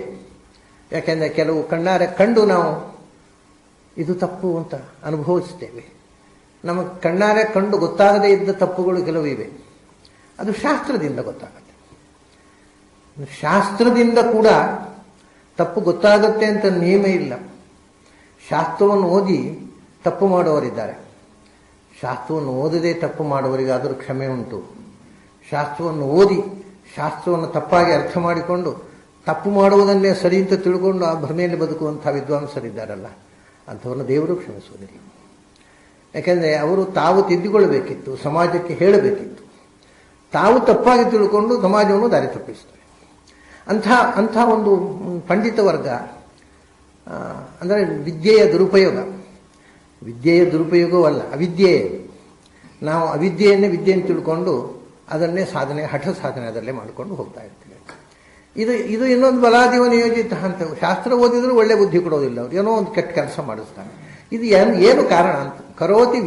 ಯಾಕೆಂದ್ರೆ ಕೆಲವು ಕಣ್ಣಾರೆ ಕಂಡು ನಾವು ಇದು ತಪ್ಪು ಅಂತ ಅನುಭವಿಸ್ತೇವೆ. ನಮಗೆ ಕಣ್ಣಾರೆ ಕಂಡು ಗೊತ್ತಾಗದೇ ಇದ್ದ ತಪ್ಪುಗಳು ಕೆಲವು ಇವೆ. ಅದು ಶಾಸ್ತ್ರದಿಂದ ಗೊತ್ತಾಗುತ್ತೆ. ಶಾಸ್ತ್ರದಿಂದ ಕೂಡ ತಪ್ಪು ಗೊತ್ತಾಗುತ್ತೆ ಅಂತ ನಿಯಮ ಇಲ್ಲ. ಶಾಸ್ತ್ರವನ್ನು ಓದಿ ತಪ್ಪು ಮಾಡುವವರಿದ್ದಾರೆ, ಶಾಸ್ತ್ರವನ್ನು ಓದದೇ ತಪ್ಪು ಮಾಡುವವರಿಗಾದರೂ ಕ್ಷಮೆ ಉಂಟು. ಶಾಸ್ತ್ರವನ್ನು ಓದಿ ಶಾಸ್ತ್ರವನ್ನು ತಪ್ಪಾಗಿ ಅರ್ಥ ಮಾಡಿಕೊಂಡು ತಪ್ಪು ಮಾಡುವುದನ್ನೇ ಸರಿ ಅಂತ ತಿಳ್ಕೊಂಡು ಆ ಭ್ರಮೆಯಲ್ಲಿ ಬದುಕುವಂಥ ವಿದ್ವಾಂಸರಿದ್ದಾರಲ್ಲ, ಅಂಥವ್ರನ್ನ ದೇವರು ಕ್ಷಮಿಸುವುದಿಲ್ಲ. ಯಾಕೆಂದರೆ ಅವರು ತಾವು ತಿದ್ದಿಕೊಳ್ಳಬೇಕಿತ್ತು, ಸಮಾಜಕ್ಕೆ ಹೇಳಬೇಕಿತ್ತು. ತಾವು ತಪ್ಪಾಗಿ ತಿಳ್ಕೊಂಡು ಸಮಾಜವನ್ನು ದಾರಿ ತಪ್ಪಿಸ್ತಾರೆ. ಅಂಥ ಒಂದು ಪಂಡಿತ ವರ್ಗ ಅಂದರೆ ವಿದ್ಯೆಯ ದುರುಪಯೋಗವಲ್ಲ, ಅವಿದ್ಯೆ. ನಾವು ಅವಿದ್ಯೆಯನ್ನೇ ವಿದ್ಯೆಯನ್ನು ತಿಳ್ಕೊಂಡು ಅದನ್ನೇ ಹಠ ಸಾಧನೆ ಅದರಲ್ಲೇ ಮಾಡಿಕೊಂಡು ಹೋಗ್ತಾ ಇರ್ತೀವಿ. ಇದು ಇನ್ನೊಂದು ಬಲಾದಿವ ನಿಯೋಜಿತ ಅಂತ. ಶಾಸ್ತ್ರ ಓದಿದ್ರು ಒಳ್ಳೆ ಬುದ್ಧಿ ಕೊಡೋದಿಲ್ಲ, ಅವ್ರು ಏನೋ ಒಂದು ಕೆಟ್ಟ ಕೆಲಸ ಮಾಡಿಸ್ತಾನೆ. ಇದು ಏನು ಕಾರಣ ಅಂತ. ಕರೋತಿ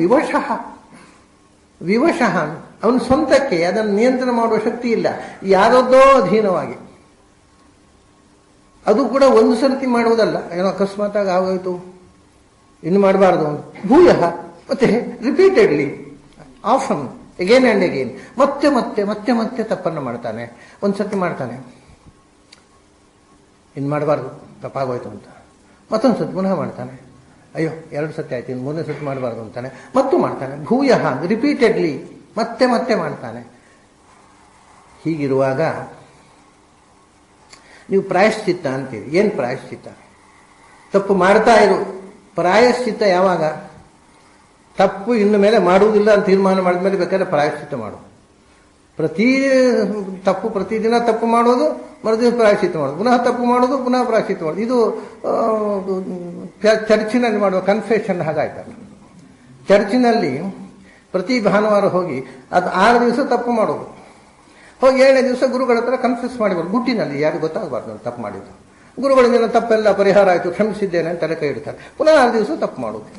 ವಿವಶಃ ಅವನ ಸ್ವಂತಕ್ಕೆ ಅದನ್ನು ನಿಯಂತ್ರಣ ಮಾಡುವ ಶಕ್ತಿ ಇಲ್ಲ, ಯಾರದ್ದೋ ಅಧೀನವಾಗಿ. ಅದು ಕೂಡ ಒಂದು ಸರ್ತಿ ಮಾಡುವುದಲ್ಲ, ಏನೋ ಅಕಸ್ಮಾತ್ ಆಗೋಯ್ತು ಇನ್ನು ಮಾಡಬಾರ್ದು ಅಂತ ಭೂಯಃ, ಮತ್ತೆ repeatedly often again and again ಮತ್ತೆ ಮತ್ತೆ ಮತ್ತೆ ಮತ್ತೆ ತಪ್ಪನ್ನು ಮಾಡ್ತಾನೆ. ಒಂದ್ಸತಿ ಮಾಡ್ತಾನೆ, ಇನ್ನು ಮಾಡಬಾರ್ದು ತಪ್ಪಾಗೋಯ್ತು ಅಂತ. ಮತ್ತೊಂದು ಸತಿ ಪುನಃ ಮಾಡ್ತಾನೆ, ಅಯ್ಯೋ 2 ಸತಿ ಆಯ್ತು, ಇನ್ನು 3ನೇ ಸತಿ ಮಾಡಬಾರ್ದು ಅಂತಾನೆ, ಮತ್ತೂ ಮಾಡ್ತಾನೆ. ಭೂಯಃ ರಿಪೀಟೆಡ್ಲಿ ಮತ್ತೆ ಮತ್ತೆ ಮಾಡ್ತಾನೆ. ಹೀಗಿರುವಾಗ ನೀವು ಪ್ರಾಯಶ್ಚಿತ್ತ ಅಂತೀರಿ. ಏನು ಪ್ರಾಯಶ್ಚಿತ್ತ? ತಪ್ಪು ಮಾಡ್ತಾ ಇರು. ಪ್ರಾಯಶ್ಚಿತ್ತ ಯಾವಾಗ? ತಪ್ಪು ಇನ್ನು ಮೇಲೆ ಮಾಡುವುದಿಲ್ಲ ಅಂತ ತೀರ್ಮಾನ ಮಾಡಿದ ಮೇಲೆ ಬೇಕಾದ್ರೆ ಪ್ರಾಯಶ್ಚಿತ್ತ ಮಾಡು. ಪ್ರತಿದಿನ ತಪ್ಪು ಮಾಡೋದು, ಮರುದಿವಸ ಪ್ರಾಯಶ್ಚಿತ್ತ ಮಾಡೋದು, ಪುನಃ ತಪ್ಪು ಮಾಡೋದು, ಪುನಃ ಪ್ರಾಯಶ್ಚಿತ್ತ ಮಾಡೋದು. ಇದು ಚರ್ಚಿನಲ್ಲಿ ಮಾಡುವ ಕನ್ಫೆಷನ್ ಹಾಗಾಯ್ತಲ್ಲ. ಚರ್ಚಿನಲ್ಲಿ ಪ್ರತಿ ಭಾನುವಾರ ಹೋಗಿ ಅದು 6 ದಿವಸ ತಪ್ಪು ಮಾಡೋದು, ಹೋಗಿ 7ನೇ ದಿವಸ ಗುರುಗಳ ಹತ್ರ ಕನ್ಫ್ಯೂಸ್ ಮಾಡಿಬಾರ್ದು, ಗುಟ್ಟಿನಲ್ಲಿ ಯಾರು ಗೊತ್ತಾಗಬಾರ್ದು ನಾನು ತಪ್ಪು ಮಾಡಿದ್ದು. ಗುರುಗಳಿಂದ ತಪ್ಪೆಲ್ಲ ಪರಿಹಾರ ಆಯಿತು, ಕ್ಷಮಿಸಿದ್ದೇನೆ ಅಂತ ತಲೆ ಕೈ ಇಡ್ತಾರೆ. ಪುನಃ 6 ದಿವಸ ತಪ್ಪು ಮಾಡೋದು.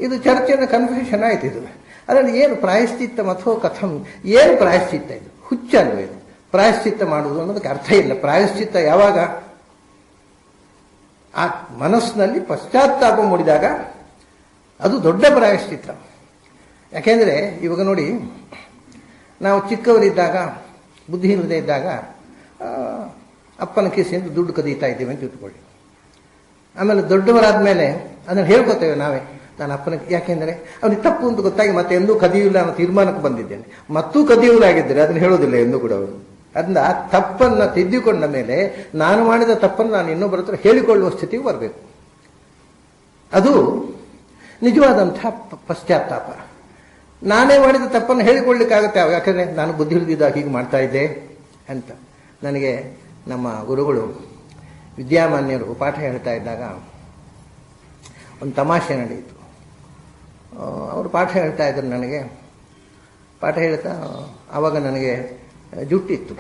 ಇದು ಚರ್ಚೆನ ಕನ್ಫ್ಯೂಷನ್ ಆಯ್ತು. ಇದು ಅದರಲ್ಲಿ ಏನು ಪ್ರಾಯಶ್ಚಿತ್ತ ಮಥೋ ಕಥಂ, ಏನು ಪ್ರಾಯಶ್ಚಿತ್ತ? ಇದು ಹುಚ್ಚಲ್ವ? ಇದು ಪ್ರಾಯಶ್ಚಿತ್ತ ಮಾಡುವುದು ಅನ್ನೋದಕ್ಕೆ ಅರ್ಥ ಇಲ್ಲ. ಪ್ರಾಯಶ್ಚಿತ್ತ ಯಾವಾಗ ಆ ಮನಸ್ಸಿನಲ್ಲಿ ಪಶ್ಚಾತ್ತಾಪ ಮೂಡಿದಾಗ ಅದು ದೊಡ್ಡ ಪ್ರಾಯಶ್ಚಿತ್ತ. ಯಾಕೆಂದರೆ ಇವಾಗ ನೋಡಿ, ನಾವು ಚಿಕ್ಕವರಿದ್ದಾಗ, ಬುದ್ಧಿ ಇಲ್ಲದೆ ಇದ್ದಾಗ ಅಪ್ಪನ ಕಿಸೆಯಿಂದ ದುಡ್ಡು ಕದೀತಾ ಇದ್ದೀವಿ ಅಂತ ಇಟ್ಕೊಳ್ಳಿ. ಆಮೇಲೆ ದೊಡ್ಡವರಾದ ಮೇಲೆ ಅದನ್ನು ಹೇಳ್ಕೊತೇವೆ ನಾವೇ, ನಾನು ಅಪ್ಪನ, ಯಾಕೆಂದರೆ ಅವನಿಗೆ ತಪ್ಪು ಅಂತ ಗೊತ್ತಾಗಿ ಮತ್ತೆ ಎಂದೂ ಕದಿಯುವುದಿಲ್ಲ ಅನ್ನೋ ತೀರ್ಮಾನಕ್ಕೆ ಬಂದಿದ್ದೇನೆ. ಮತ್ತೂ ಕದಿಯುವುದಾಗಿದ್ದರೆ ಅದನ್ನು ಹೇಳೋದಿಲ್ಲ ಎಂದೂ ಕೂಡ ಅವರು. ಅದನ್ನ ತಪ್ಪನ್ನು ತಿದ್ದಿಕೊಂಡ ಮೇಲೆ ನಾನು ಮಾಡಿದ ತಪ್ಪನ್ನು ನಾನು ಇನ್ನೊಬ್ಬರ ಹತ್ರ ಹೇಳಿಕೊಳ್ಳುವ ಸ್ಥಿತಿಗೆ ಬರಬೇಕು. ಅದು ನಿಜವಾದಂಥ ಪಶ್ಚಾತ್ತಾಪ. ನಾನೇ ಮಾಡಿದ ತಪ್ಪನ್ನು ಹೇಳಿಕೊಳ್ಳಿಕ್ಕಾಗುತ್ತೆ, ಯಾಕಂದರೆ ನಾನು ಬುದ್ಧಿ ಹಿಡಿದಿದ್ದಾಗ ಹೀಗೆ ಮಾಡ್ತಾ ಇದ್ದೆ ಅಂತ. ನನಗೆ ನಮ್ಮ ಗುರುಗಳು ವಿದ್ಯಾಮಾನ್ಯರು ಪಾಠ ಹೇಳ್ತಾ ಇದ್ದಾಗ ಒಂದು ತಮಾಷೆ ನಡೆಯಿತು. ಅವರು ಪಾಠ ಹೇಳ್ತಾ ಇದ್ರು ನನಗೆ. ಪಾಠ ಹೇಳ್ತಾ ಆವಾಗ ನನಗೆ ಜುಟ್ಟಿತ್ತು.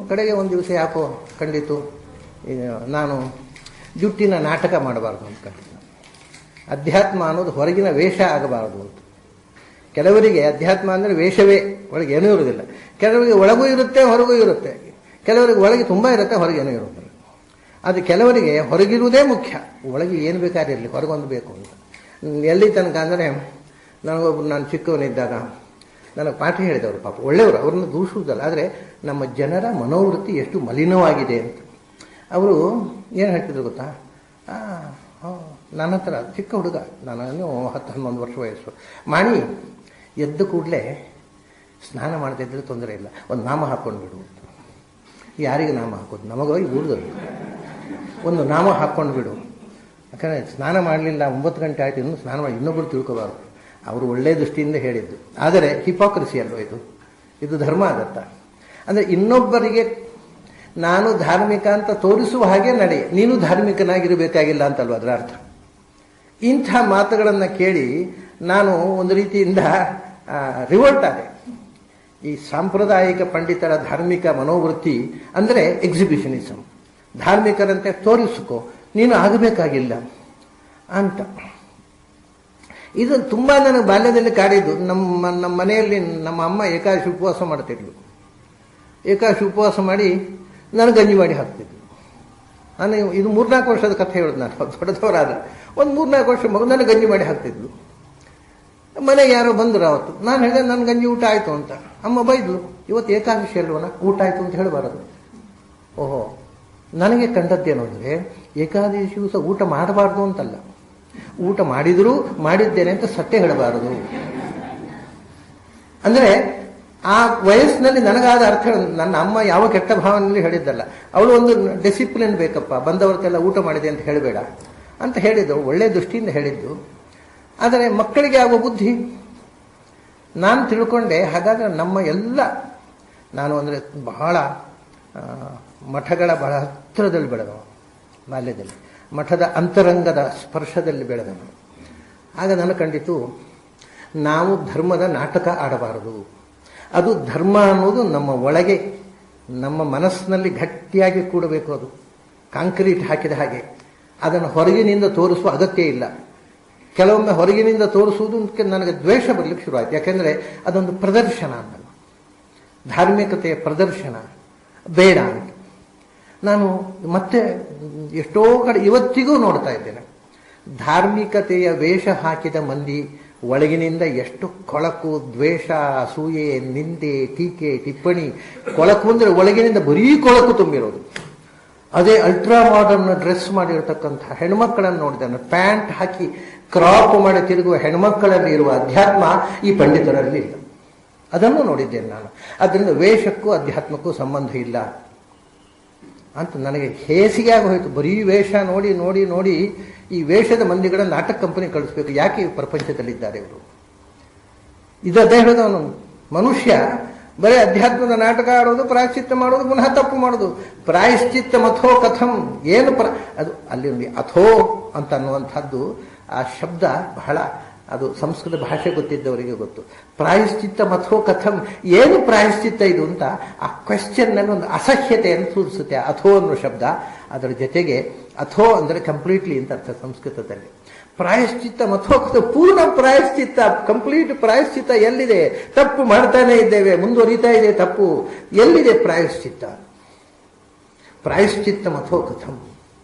ಕಡೆಗೆ ಒಂದು ದಿವಸ ಯಾಕೋ ಕಂಡಿತು ನಾನು ಜುಟ್ಟಿನ ನಾಟಕ ಮಾಡಬಾರ್ದು ಅಂತ ಕಂಡಿದ್ದು. ಅಧ್ಯಾತ್ಮ ಅನ್ನೋದು ಹೊರಗಿನ ವೇಷ ಆಗಬಾರದು ಅಂತ. ಕೆಲವರಿಗೆ ಅಧ್ಯಾತ್ಮ ಅಂದರೆ ವೇಷವೇ, ಒಳಗೆ ಏನೂ ಇರುವುದಿಲ್ಲ. ಕೆಲವರಿಗೆ ಒಳಗೂ ಇರುತ್ತೆ, ಹೊರಗೂ ಇರುತ್ತೆ. ಕೆಲವರಿಗೆ ಒಳಗೆ ತುಂಬ ಇರುತ್ತೆ, ಹೊರಗೆ ಏನೂ ಇರೋದಿಲ್ಲ. ಅದು ಕೆಲವರಿಗೆ ಹೊರಗಿರುವುದೇ ಮುಖ್ಯ, ಒಳಗೆ ಏನು ಬೇಕಾದ್ರೆ ಇರಲಿ, ಹೊರಗೊಂದು ಬೇಕು ಅಂತ. ಎಲ್ಲಿ ತನಕ ಅಂದರೆ ನಾನು ಚಿಕ್ಕವನಿದ್ದಾಗ ನನಗೆ ಪಾಠ ಹೇಳಿದವರು, ಪಾಪ ಒಳ್ಳೆಯವರು, ಅವ್ರನ್ನ ದೂಷಿಸುವುದಲ್ಲ, ಆದರೆ ನಮ್ಮ ಜನರ ಮನೋವೃತ್ತಿ ಎಷ್ಟು ಮಲಿನವಾಗಿದೆ ಅಂತ. ಅವರು ಏನು ಹೇಳ್ತಿದ್ರು ಗೊತ್ತಾ, ನನ್ನ ಹತ್ರ ಚಿಕ್ಕ ಹುಡುಗ, ನಾನು 10-11 ವರ್ಷ ವಯಸ್ಸು, ಮಾಣಿ ಎದ್ದ ಕೂಡಲೇ ಸ್ನಾನ ಮಾಡ್ತಿದ್ರೆ ತೊಂದರೆ ಇಲ್ಲ, ಒಂದು ನಾಮ ಹಾಕ್ಕೊಂಡು ಬಿಡು. ಯಾರಿಗೆ ನಾಮ ಹಾಕೋದು? ನಮಗೋಗಿ ಉಳಿದದು ಒಂದು ನಾಮ ಹಾಕ್ಕೊಂಡು ಬಿಡು. ಯಾಕಂದರೆ ಸ್ನಾನ ಮಾಡಲಿಲ್ಲ, 9 ಗಂಟೆ ಆಯಿತು, ಇನ್ನೂ ಸ್ನಾನ ಮಾಡಿ ಇನ್ನೊಬ್ಬರು ತಿಳ್ಕೋಬಾರ್ದು. ಅವರು ಒಳ್ಳೆಯ ದೃಷ್ಟಿಯಿಂದ ಹೇಳಿದ್ದು, ಆದರೆ ಹಿಪಾಕ್ರಸಿ ಅಲ್ವ ಇದು ಧರ್ಮ ಆಗತ್ತ. ಅಂದರೆ ಇನ್ನೊಬ್ಬರಿಗೆ ನಾನು ಧಾರ್ಮಿಕ ಅಂತ ತೋರಿಸುವ ಹಾಗೆ ನಡೆ, ನೀನು ಧಾರ್ಮಿಕನಾಗಿರಬೇಕಾಗಿಲ್ಲ ಅಂತಲ್ವ ಅದರ ಅರ್ಥ. ಇಂಥ ಮಾತುಗಳನ್ನು ಕೇಳಿ ನಾನು ಒಂದು ರೀತಿಯಿಂದ ರಿವೋಲ್ಟ್ ಆದೆ. ಈ ಸಾಂಪ್ರದಾಯಿಕ ಪಂಡಿತರ ಧಾರ್ಮಿಕ ಮನೋವೃತ್ತಿ ಅಂದರೆ ಎಕ್ಸಿಬಿಷನಿಸಮ್, ಧಾರ್ಮಿಕರಂತೆ ತೋರಿಸಿಕೋ, ನೀನು ಆಗಬೇಕಾಗಿಲ್ಲ ಅಂತ. ಇದು ತುಂಬ ನನಗೆ ಬಾಲ್ಯದಲ್ಲಿ ಕಾಡಿದ್ದು. ನಮ್ಮ ಮನೆಯಲ್ಲಿ ನಮ್ಮ ಅಮ್ಮ ಏಕಾದಶಿ ಉಪವಾಸ ಮಾಡ್ತಿದ್ಲು. ಏಕಾದಶಿ ಉಪವಾಸ ಮಾಡಿ ನನಗೆ ಗಂಜಿ ಮಾಡಿ ಹಾಕ್ತಿದ್ಲು. ನಾನು ಇದು 3-4 ವರ್ಷದ ಕಥೆ ಹೇಳೋದು. ನಾನು ದೊಡ್ಡದವರಾದ ಒಂದು 3-4 ವರ್ಷ ಮಗು ನನಗೆ ಗಂಜಿ ಮಾಡಿ ಹಾಕ್ತಿದ್ಲು. ಮನೆಗೆ ಯಾರೋ ಬಂದರು ಅವತ್ತು. ನಾನು ಹೇಳಿದೆ ನನ್ನ ಗಂಜಿ ಊಟ ಆಯಿತು ಅಂತ. ಅಮ್ಮ ಬೈದ್ಲು, ಇವತ್ತು ಏಕಾದಶಿ ಅಲ್ವನ, ಊಟ ಆಯಿತು ಅಂತ ಹೇಳಬಾರದು. ಓಹೋ, ನನಗೆ ಕಂಡದ್ದೇನು ಅಂದರೆ ಏಕಾದಶಿ ದಿವಸ ಊಟ ಮಾಡಬಾರ್ದು ಅಂತಲ್ಲ, ಊಟ ಮಾಡಿದರೂ ಮಾಡಿದ್ದೇನೆ ಅಂತ ಸತ್ಯ ಹೇಳಬಾರದು. ಅಂದರೆ ಆ ವಯಸ್ಸಿನಲ್ಲಿ ನನಗಾದ ಅರ್ಥ, ನನ್ನ ಅಮ್ಮ ಯಾವ ಕೆಟ್ಟ ಭಾವನೆಯಲ್ಲಿ ಹೇಳಿದ್ದಲ್ಲ, ಅವಳು ಒಂದು ಡಿಸಿಪ್ಲಿನ್ ಬೇಕಪ್ಪ, ಬಂದವರ್ತೆಲ್ಲ ಊಟ ಮಾಡಿದೆ ಅಂತ ಹೇಳಬೇಡ ಅಂತ ಹೇಳಿದ್ದು, ಒಳ್ಳೆಯ ದೃಷ್ಟಿಯಿಂದ ಹೇಳಿದ್ದು. ಆದರೆ ಮಕ್ಕಳಿಗೆ ಆಗುವ ಬುದ್ಧಿ ನಾನು ತಿಳ್ಕೊಂಡೆ. ಹಾಗಾದರೆ ನಮ್ಮ ಎಲ್ಲ, ನಾನು ಅಂದರೆ ಬಹಳ ಮಠಗಳ ಬಹಳ ಹತ್ತಿರದಲ್ಲಿ ಬೆಳೆದವ, ಬಾಲ್ಯದಲ್ಲಿ ಮಠದ ಅಂತರಂಗದ ಸ್ಪರ್ಶದಲ್ಲಿ ಬೆಳೆದವ. ಆಗ ನನಗೆ ಕಂಡಿತು, ನಾವು ಧರ್ಮದ ನಾಟಕ ಆಡಬಾರದು. ಅದು ಧರ್ಮ ಅನ್ನೋದು ನಮ್ಮ ಒಳಗೆ, ನಮ್ಮ ಮನಸ್ಸಿನಲ್ಲಿ ಗಟ್ಟಿಯಾಗಿ ಕೂಡಬೇಕು. ಅದು ಕಾಂಕ್ರೀಟ್ ಹಾಕಿದ ಹಾಗೆ, ಅದನ್ನು ಹೊರಗಿನಿಂದ ತೋರಿಸುವ ಅಗತ್ಯ ಇಲ್ಲ. ಕೆಲವೊಮ್ಮೆ ಹೊರಗಿನಿಂದ ತೋರಿಸುವುದು ನನಗೆ ದ್ವೇಷ ಬರಲಿಕ್ಕೆ ಶುರುವಾಯಿತು. ಯಾಕೆಂದರೆ ಅದೊಂದು ಪ್ರದರ್ಶನ ಅಂತ, ಧಾರ್ಮಿಕತೆಯ ಪ್ರದರ್ಶನ ಬೇಡ ಅಂತ. ನಾನು ಮತ್ತೆ ಎಷ್ಟೋ ಕಡೆ ಇವತ್ತಿಗೂ ನೋಡ್ತಾ ಇದ್ದೇನೆ, ಧಾರ್ಮಿಕತೆಯ ವೇಷ ಹಾಕಿದ ಮಂದಿ ಒಳಗಿನಿಂದ ಎಷ್ಟು ಕೊಳಕು, ದ್ವೇಷ, ಅಸೂಯೆ, ನಿಂದೆ, ಟೀಕೆ, ಟಿಪ್ಪಣಿ. ಕೊಳಕು ಅಂದರೆ ಒಳಗಿನಿಂದ ಬರೀ ಕೊಳಕು ತುಂಬಿರೋದು. ಅದೇ ಅಲ್ಟ್ರಾ ಮಾಡರ್ನ್ ಡ್ರೆಸ್ ಮಾಡಿರತಕ್ಕಂಥ ಹೆಣ್ಮಕ್ಕಳನ್ನು ನೋಡಿದ್ದಾನೆ, ಪ್ಯಾಂಟ್ ಹಾಕಿ ಕ್ರಾಪ್ ಮಾಡಿ ತಿರುಗುವ ಹೆಣ್ಮಕ್ಕಳಲ್ಲಿ ಇರುವ ಅಧ್ಯಾತ್ಮ ಈ ಪಂಡಿತರಲ್ಲಿ ಇಲ್ಲ. ಅದನ್ನು ನೋಡಿದ್ದೇನೆ ನಾನು. ಅದರಿಂದ ವೇಷಕ್ಕೂ ಅಧ್ಯಾತ್ಮಕ್ಕೂ ಸಂಬಂಧ ಇಲ್ಲ ಅಂತ ನನಗೆ ಹೇಸಿಗೆ ಆಗೋಯ್ತು. ಬರೀ ವೇಷ ನೋಡಿ ನೋಡಿ ನೋಡಿ ಈ ವೇಷದ ಮಂದಿಗಳ ನಾಟಕ ಕಂಪನಿ ಕಳಿಸ್ಬೇಕು. ಯಾಕೆ ಈ ಪ್ರಪಂಚದಲ್ಲಿದ್ದಾರೆ ಇವರು? ಇದೇ ಹೇಳೋದವನು ಮನುಷ್ಯ ಬರೀ ಅಧ್ಯಾತ್ಮದ ನಾಟಕ ಆಡೋದು, ಪ್ರಾಯಶ್ಚಿತ್ತ ಮಾಡೋದು, ಪುನಃ ತಪ್ಪು ಮಾಡೋದು. ಪ್ರಾಯಶ್ಚಿತ್ತ ಮಥೋ ಕಥಂ, ಏನು ಅದು ಅಲ್ಲಿ ಒಂದು ಅಥೋ ಅಂತ ಅನ್ನುವಂಥದ್ದು ಆ ಶಬ್ದ ಬಹಳ, ಅದು ಸಂಸ್ಕೃತ ಭಾಷೆ ಗೊತ್ತಿದ್ದವರಿಗೆ ಗೊತ್ತು. ಪ್ರಾಯಶ್ಚಿತ್ತ ಮಥೋ ಕಥಂ, ಏನು ಪ್ರಾಯಶ್ಚಿತ್ತ ಇದು ಅಂತ ಆ ಕ್ವೆಶ್ಚನ್ನಲ್ಲಿ ಒಂದು ಅಸಹ್ಯತೆಯನ್ನು ಸೂಚಿಸುತ್ತೆ ಅಥೋ ಅನ್ನೋ ಶಬ್ದ. ಅದರ ಜೊತೆಗೆ ಅಥೋ ಅಂದರೆ ಕಂಪ್ಲೀಟ್ಲಿ ಅಂತ ಅರ್ಥ ಸಂಸ್ಕೃತದಲ್ಲಿ. ಪ್ರಾಯಶ್ಚಿತ್ತ ಮಥೋ ಕಥಂ, ಪೂರ್ಣ ಪ್ರಾಯಶ್ಚಿತ್ತ, ಕಂಪ್ಲೀಟ್ ಪ್ರಾಯಶ್ಚಿತ್ತ ಎಲ್ಲಿದೆ? ತಪ್ಪು ಮಾಡ್ತಾನೆ ಇದ್ದೇವೆ, ಮುಂದುವರಿತಾ ಇದೆ ತಪ್ಪು, ಎಲ್ಲಿದೆ ಪ್ರಾಯಶ್ಚಿತ್ತ? ಪ್ರಾಯಶ್ಚಿತ್ತ ಮಥೋ ಕಥಂ,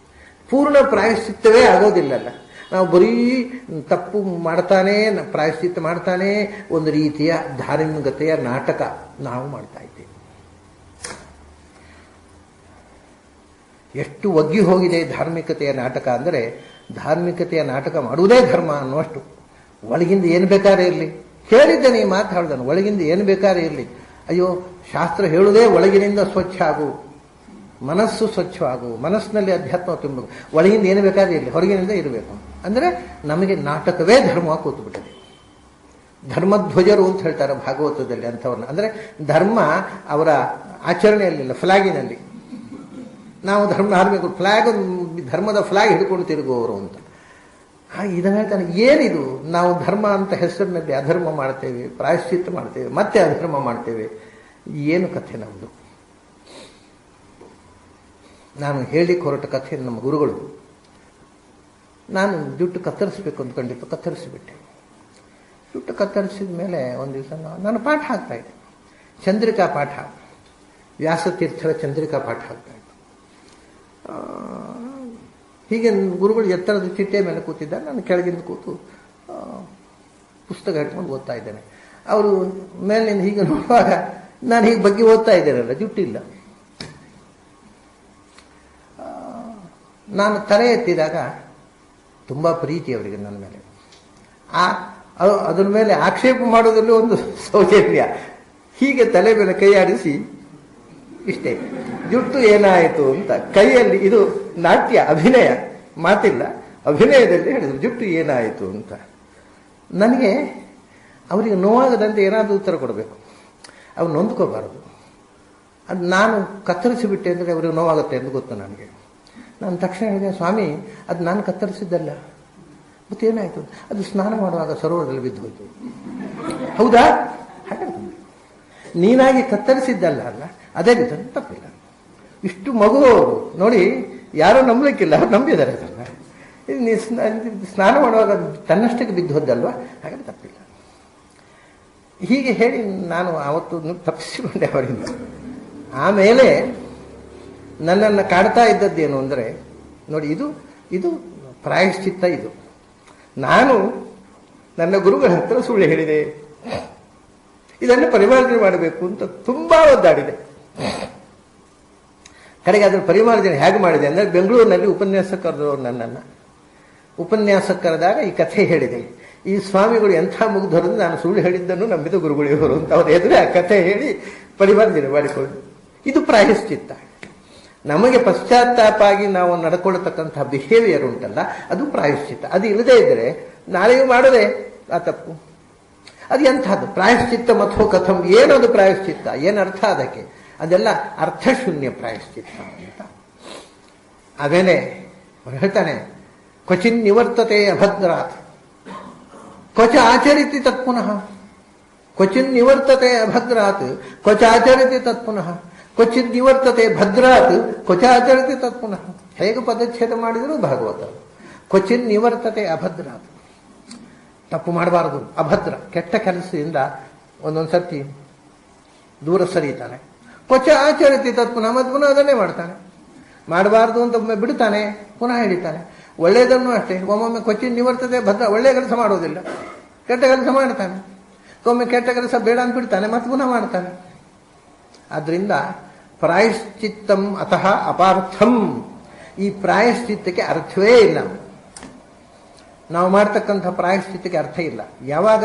ಪೂರ್ಣ ಪ್ರಾಯಶ್ಚಿತ್ತವೇ ಆಗೋದಿಲ್ಲಲ್ಲ. ನಾವು ಬರೀ ತಪ್ಪು ಮಾಡ್ತಾನೆ, ಪ್ರಾಯಶ್ಚಿತ್ತ ಮಾಡ್ತಾನೆ, ಒಂದು ರೀತಿಯ ಧಾರ್ಮಿಕತೆಯ ನಾಟಕ ನಾವು ಮಾಡ್ತಾ ಇದ್ದೇವೆ. ಎಷ್ಟು ಒಗ್ಗಿ ಹೋಗಿದೆ ಧಾರ್ಮಿಕತೆಯ ನಾಟಕ ಅಂದರೆ, ಧಾರ್ಮಿಕತೆಯ ನಾಟಕ ಮಾಡುವುದೇ ಧರ್ಮ ಅನ್ನುವಷ್ಟು. ಒಳಗಿಂದ ಏನು ಬೇಕಾದ್ರೆ ಇರಲಿ, ಹೇಳಿದ್ದೇನೆ ಈ ಮಾತು ಹೇಳ್ದಾನೆ, ಒಳಗಿಂದ ಏನು ಬೇಕಾದ್ರೆ ಇರಲಿ. ಅಯ್ಯೋ, ಶಾಸ್ತ್ರ ಹೇಳುವುದೇ ಒಳಗಿನಿಂದ ಸ್ವಚ್ಛ ಆಗು, ಮನಸ್ಸು ಸ್ವಚ್ಛವಾಗು, ಮನಸ್ಸಿನಲ್ಲಿ ಅಧ್ಯಾತ್ಮ ತುಂಬಬೇಕು, ಒಳಗಿಂದ ಏನು ಬೇಕಾದ್ರೆ ಇರಲಿ, ಹೊರಗಿನಿಂದ ಇರಬೇಕು ಅಂದರೆ ನಮಗೆ ನಾಟಕವೇ ಧರ್ಮ ಕೂತುಬಿಟ್ಟಿದೆ. ಧರ್ಮಧ್ವಜರು ಅಂತ ಹೇಳ್ತಾರೆ ಭಾಗವತದಲ್ಲಿ ಅಂಥವ್ರನ್ನ. ಅಂದರೆ ಧರ್ಮ ಅವರ ಆಚರಣೆಯಲ್ಲಿಲ್ಲ, ಫ್ಲಾಗಿನಲ್ಲಿ. ನಾವು ಧರ್ಮ ಹಾರಬೇಕು, ಫ್ಲಾಗ್, ಧರ್ಮದ ಫ್ಲಾಗ್ ಹಿಡ್ಕೊಂಡು ತಿರುಗುವವರು ಅಂತ. ಇದನ್ನ ಹೇಳ್ತಾನೆ, ಏನಿದು? ನಾವು ಧರ್ಮ ಅಂತ ಹೆಸರಿನಲ್ಲಿ ಅಧರ್ಮ ಮಾಡ್ತೇವೆ, ಪ್ರಾಯಶ್ಚಿತ್ತ ಮಾಡ್ತೇವೆ, ಮತ್ತೆ ಅಧರ್ಮ ಮಾಡ್ತೇವೆ. ಏನು ಕಥೆ ನಮ್ಮದು? ನಾನು ಹೇಳಿಕ್ಕೆ ಹೊರಟ ಕಥೆ ನಮ್ಮ ಗುರುಗಳು. ನಾನು ಜುಟ್ಟು ಕತ್ತರಿಸಬೇಕು ಅಂದ್ಕೊಂಡಿತ್ತು, ಕತ್ತರಿಸಿಬಿಟ್ಟೆ. ಜುಟ್ಟು ಕತ್ತರಿಸಿದ ಮೇಲೆ ಒಂದು ದಿವಸ ನಾನು ಪಾಠ ಹಾಕ್ತಾ ಇದ್ದೆ, ಚಂದ್ರಿಕಾ ಪಾಠ, ವ್ಯಾಸತೀರ್ಥರ ಚಂದ್ರಿಕಾ ಪಾಠ ಹಾಕ್ತಾ ಇದ್ದೆ. ಹೀಗೆ ಗುರುಗಳು ಎತ್ತರದ ಚಿಟ್ಟೆ ಮೇಲೆ ಕೂತಿದ್ದಾರೆ, ನಾನು ಕೆಳಗಿಂದ ಕೂತು ಪುಸ್ತಕ ಇಟ್ಕೊಂಡು ಓದ್ತಾ ಇದ್ದೇನೆ. ಅವರು ಮೇಲಿನಿಂದ ಹೀಗೆ ನೋಡುವಾಗ ನಾನು ಹೀಗೆ ಬಗ್ಗೆ ಓದ್ತಾ ಇದ್ದೇನಲ್ಲ, ಜುಟ್ಟಿಲ್ಲ. ನಾನು ತಲೆ ಎತ್ತಿದಾಗ ತುಂಬ ಪ್ರೀತಿ ಅವರಿಗೆ ನನ್ನ ಮೇಲೆ. ಅದ್ರ ಮೇಲೆ ಆಕ್ಷೇಪ ಮಾಡೋದ್ರಲ್ಲಿ ಒಂದು ಸೌಜನ್ಯ. ಹೀಗೆ ತಲೆ ಮೇಲೆ ಕೈ ಆಡಿಸಿ, ಇಷ್ಟೇ, ಜುಟ್ಟು ಏನಾಯಿತು ಅಂತ ಕೈಯಲ್ಲಿ, ಇದು ನಾಟ್ಯ, ಅಭಿನಯ, ಮಾತಿಲ್ಲ, ಅಭಿನಯದಲ್ಲಿ ಹೇಳಿದ್ರು ಜುಟ್ಟು ಏನಾಯಿತು ಅಂತ. ನನಗೆ ಅವರಿಗೆ ನೋವಾಗದಂತೆ ಏನಾದರೂ ಉತ್ತರ ಕೊಡಬೇಕು, ಅವ್ರು ನೊಂದ್ಕೋಬಾರದು. ಅದು ನಾನು ಕತ್ತರಿಸಿಬಿಟ್ಟೆ ಅಂದರೆ ಅವ್ರಿಗೆ ನೋವಾಗುತ್ತೆ ಎಂದು ಗೊತ್ತು ನನಗೆ. ನಾನು ತಕ್ಷಣ ಹೇಳಿದೆ, ಸ್ವಾಮಿ ಅದು ನಾನು ಕತ್ತರಿಸಿದ್ದಲ್ಲ, ಮತ್ತೇನಾಯಿತು? ಅದು ಸ್ನಾನ ಮಾಡುವಾಗ ಸರೋವರದಲ್ಲಿ ಬಿದ್ದು ಹೋಯ್ತು. ಹೌದಾ? ಹಾಗಾದ್ರೆ ನೀನಾಗಿ ಕತ್ತರಿಸಿದ್ದಲ್ಲ ಅಲ್ಲ, ಅದೇ ಬಿದ್ದು ತಪ್ಪಿಲ್ಲ. ಇಷ್ಟು ಮಗು ನೋಡಿ, ಯಾರೂ ನಂಬಲಿಕ್ಕಿಲ್ಲ, ಅವ್ರು ನಂಬಿದ್ದಾರೆ ಅದನ್ನು. ಸ್ನಾನ ಮಾಡುವಾಗ ತನ್ನಷ್ಟಕ್ಕೆ ಬಿದ್ದು ಹೋದ್ದಲ್ವಾ, ಹಾಗಾದ್ರೆ ತಪ್ಪಿಲ್ಲ. ಹೀಗೆ ಹೇಳಿ ನಾನು ಆವತ್ತು ತಪ್ಪಿಸಿಕೊಂಡೆ ಅವರಿಂದ. ಆಮೇಲೆ ನನ್ನನ್ನು ಕಾಡ್ತಾ ಇದ್ದದ್ದೇನು ಅಂದರೆ, ನೋಡಿ, ಇದು ಪ್ರಾಯಶ್ಚಿತ್ತ. ಇದು ನಾನು ನನ್ನ ಗುರುಗಳ ಹತ್ರ ಸುಳ್ಳು ಹೇಳಿದೆ, ಇದನ್ನು ಪರಿಮಾರ್ಜನೆ ಮಾಡಬೇಕು ಅಂತ ತುಂಬ ಒದ್ದಾಡಿದೆ. ಕಡೆಗೆ ಅದನ್ನು ಪರಿಮಾರ್ಜನೆ ಹೇಗೆ ಮಾಡಿದೆ ಅಂದರೆ, ಬೆಂಗಳೂರಿನಲ್ಲಿ ಉಪನ್ಯಾಸ ಕರೆದವರು ನನ್ನನ್ನು. ಉಪನ್ಯಾಸ ಕರೆದಾಗ ಈ ಕಥೆ ಹೇಳಿದೆ. ಈ ಸ್ವಾಮಿಗಳು ಎಂಥ ಮುಗ್ಧರು, ನಾನು ಸುಳ್ಳು ಹೇಳಿದ್ದನ್ನು ನಂಬಿದ ಗುರುಗಳಿವರು ಅಂತ ಅವ್ರ ಎದುರೇ ಆ ಕಥೆ ಹೇಳಿ ಪರಿಮಾರ್ಜನೆ ಮಾಡಿಕೊಂಡು. ಇದು ಪ್ರಾಯಶ್ಚಿತ್ತ. ನಮಗೆ ಪಶ್ಚಾತ್ತಾಪ ಆಗಿ ನಾವು ನಡ್ಕೊಳ್ತಕ್ಕಂಥ ಬಿಹೇವಿಯರ್ ಉಂಟಲ್ಲ, ಅದು ಪ್ರಾಯಶ್ಚಿತ್ತ. ಅದು ಇಲ್ಲದೇ ಇದ್ದರೆ ನಾಳೆಯೂ ಮಾಡದೆ ಆ ತಪ್ಪು. ಅದು ಎಂಥದ್ದು ಪ್ರಾಯಶ್ಚಿತ್ತ ಮಥೋ ಕಥಂ, ಏನದು ಪ್ರಾಯಶ್ಚಿತ್ತ, ಏನು ಅರ್ಥ ಅದಕ್ಕೆ? ಅದೆಲ್ಲ ಅರ್ಥಶೂನ್ಯ ಪ್ರಾಯಶ್ಚಿತ್ತ ಅಂತ. ಅದೇನೆ ಅವನು ಹೇಳ್ತಾನೆ, ಕ್ವಚಿನ್ ನಿವರ್ತತೆ ಅಭದ್ರಾತ್ ಕ್ವಚ ಆಚರಿತಿ ತತ್ಪುನಃ. ಕ್ವಚಿನ್ ನಿವರ್ತತೆ ಅಭದ್ರಾತ್ ಕ್ವಚ ಆಚರಿತಿ ತತ್ಪುನಃ. ಕ್ವಚಿನ್ ನಿವರ್ತತೆ ಭದ್ರಾತ್ ಕ್ವಚ ಆಚರಿತಿ ತತ್ಪುನಃ. ಹೇಗೆ ಪದಚ್ಛೇದ ಮಾಡಿದರೂ ಭಾಗವತ. ಕ್ವಚಿನ್ ನಿವರ್ತತೆ ಅಭದ್ರಾತ್, ತಪ್ಪು ಮಾಡಬಾರದು, ಅಭದ್ರ, ಕೆಟ್ಟ ಕೆಲಸದಿಂದ ಒಂದೊಂದು ಸರ್ತಿ ದೂರ ಸರಿತಾನೆ. ಕ್ವಚ ಆಚರಿತಿ ತತ್ಪುನಃ, ಮತ್ತು ಪುನಃ ಅದನ್ನೇ ಮಾಡ್ತಾನೆ. ಮಾಡಬಾರ್ದು ಅಂತ ಒಮ್ಮೆ ಬಿಡ್ತಾನೆ, ಪುನಃ ಹಿಡಿತಾನೆ. ಒಳ್ಳೆಯದನ್ನು ಅಷ್ಟೇ, ಒಮ್ಮೊಮ್ಮೆ ಕ್ವಚಿನ್ ನಿವರ್ತತೆ ಭದ್ರ, ಒಳ್ಳೆಯ ಕೆಲಸ ಮಾಡೋದಿಲ್ಲ, ಕೆಟ್ಟ ಕೆಲಸ ಮಾಡ್ತಾನೆ. ಒಮ್ಮೆ ಕೆಟ್ಟ ಕೆಲಸ ಬೇಡ ಅಂತ ಬಿಡ್ತಾನೆ, ಮತ್ತೆ ಪುನಃ ಮಾಡ್ತಾನೆ. ಆದ್ರಿಂದ ಪ್ರಾಯಶ್ಚಿತ್ತಂ ಅತಃ ಅಪಾರ್ಥಂ. ಈ ಪ್ರಾಯಶ್ಚಿತ್ತಕ್ಕೆ ಅರ್ಥವೇ ಇಲ್ಲ. ನಾವು ಮಾಡ್ತಕ್ಕಂಥ ಪ್ರಾಯಶ್ಚಿತ್ತಕ್ಕೆ ಅರ್ಥ ಇಲ್ಲ. ಯಾವಾಗ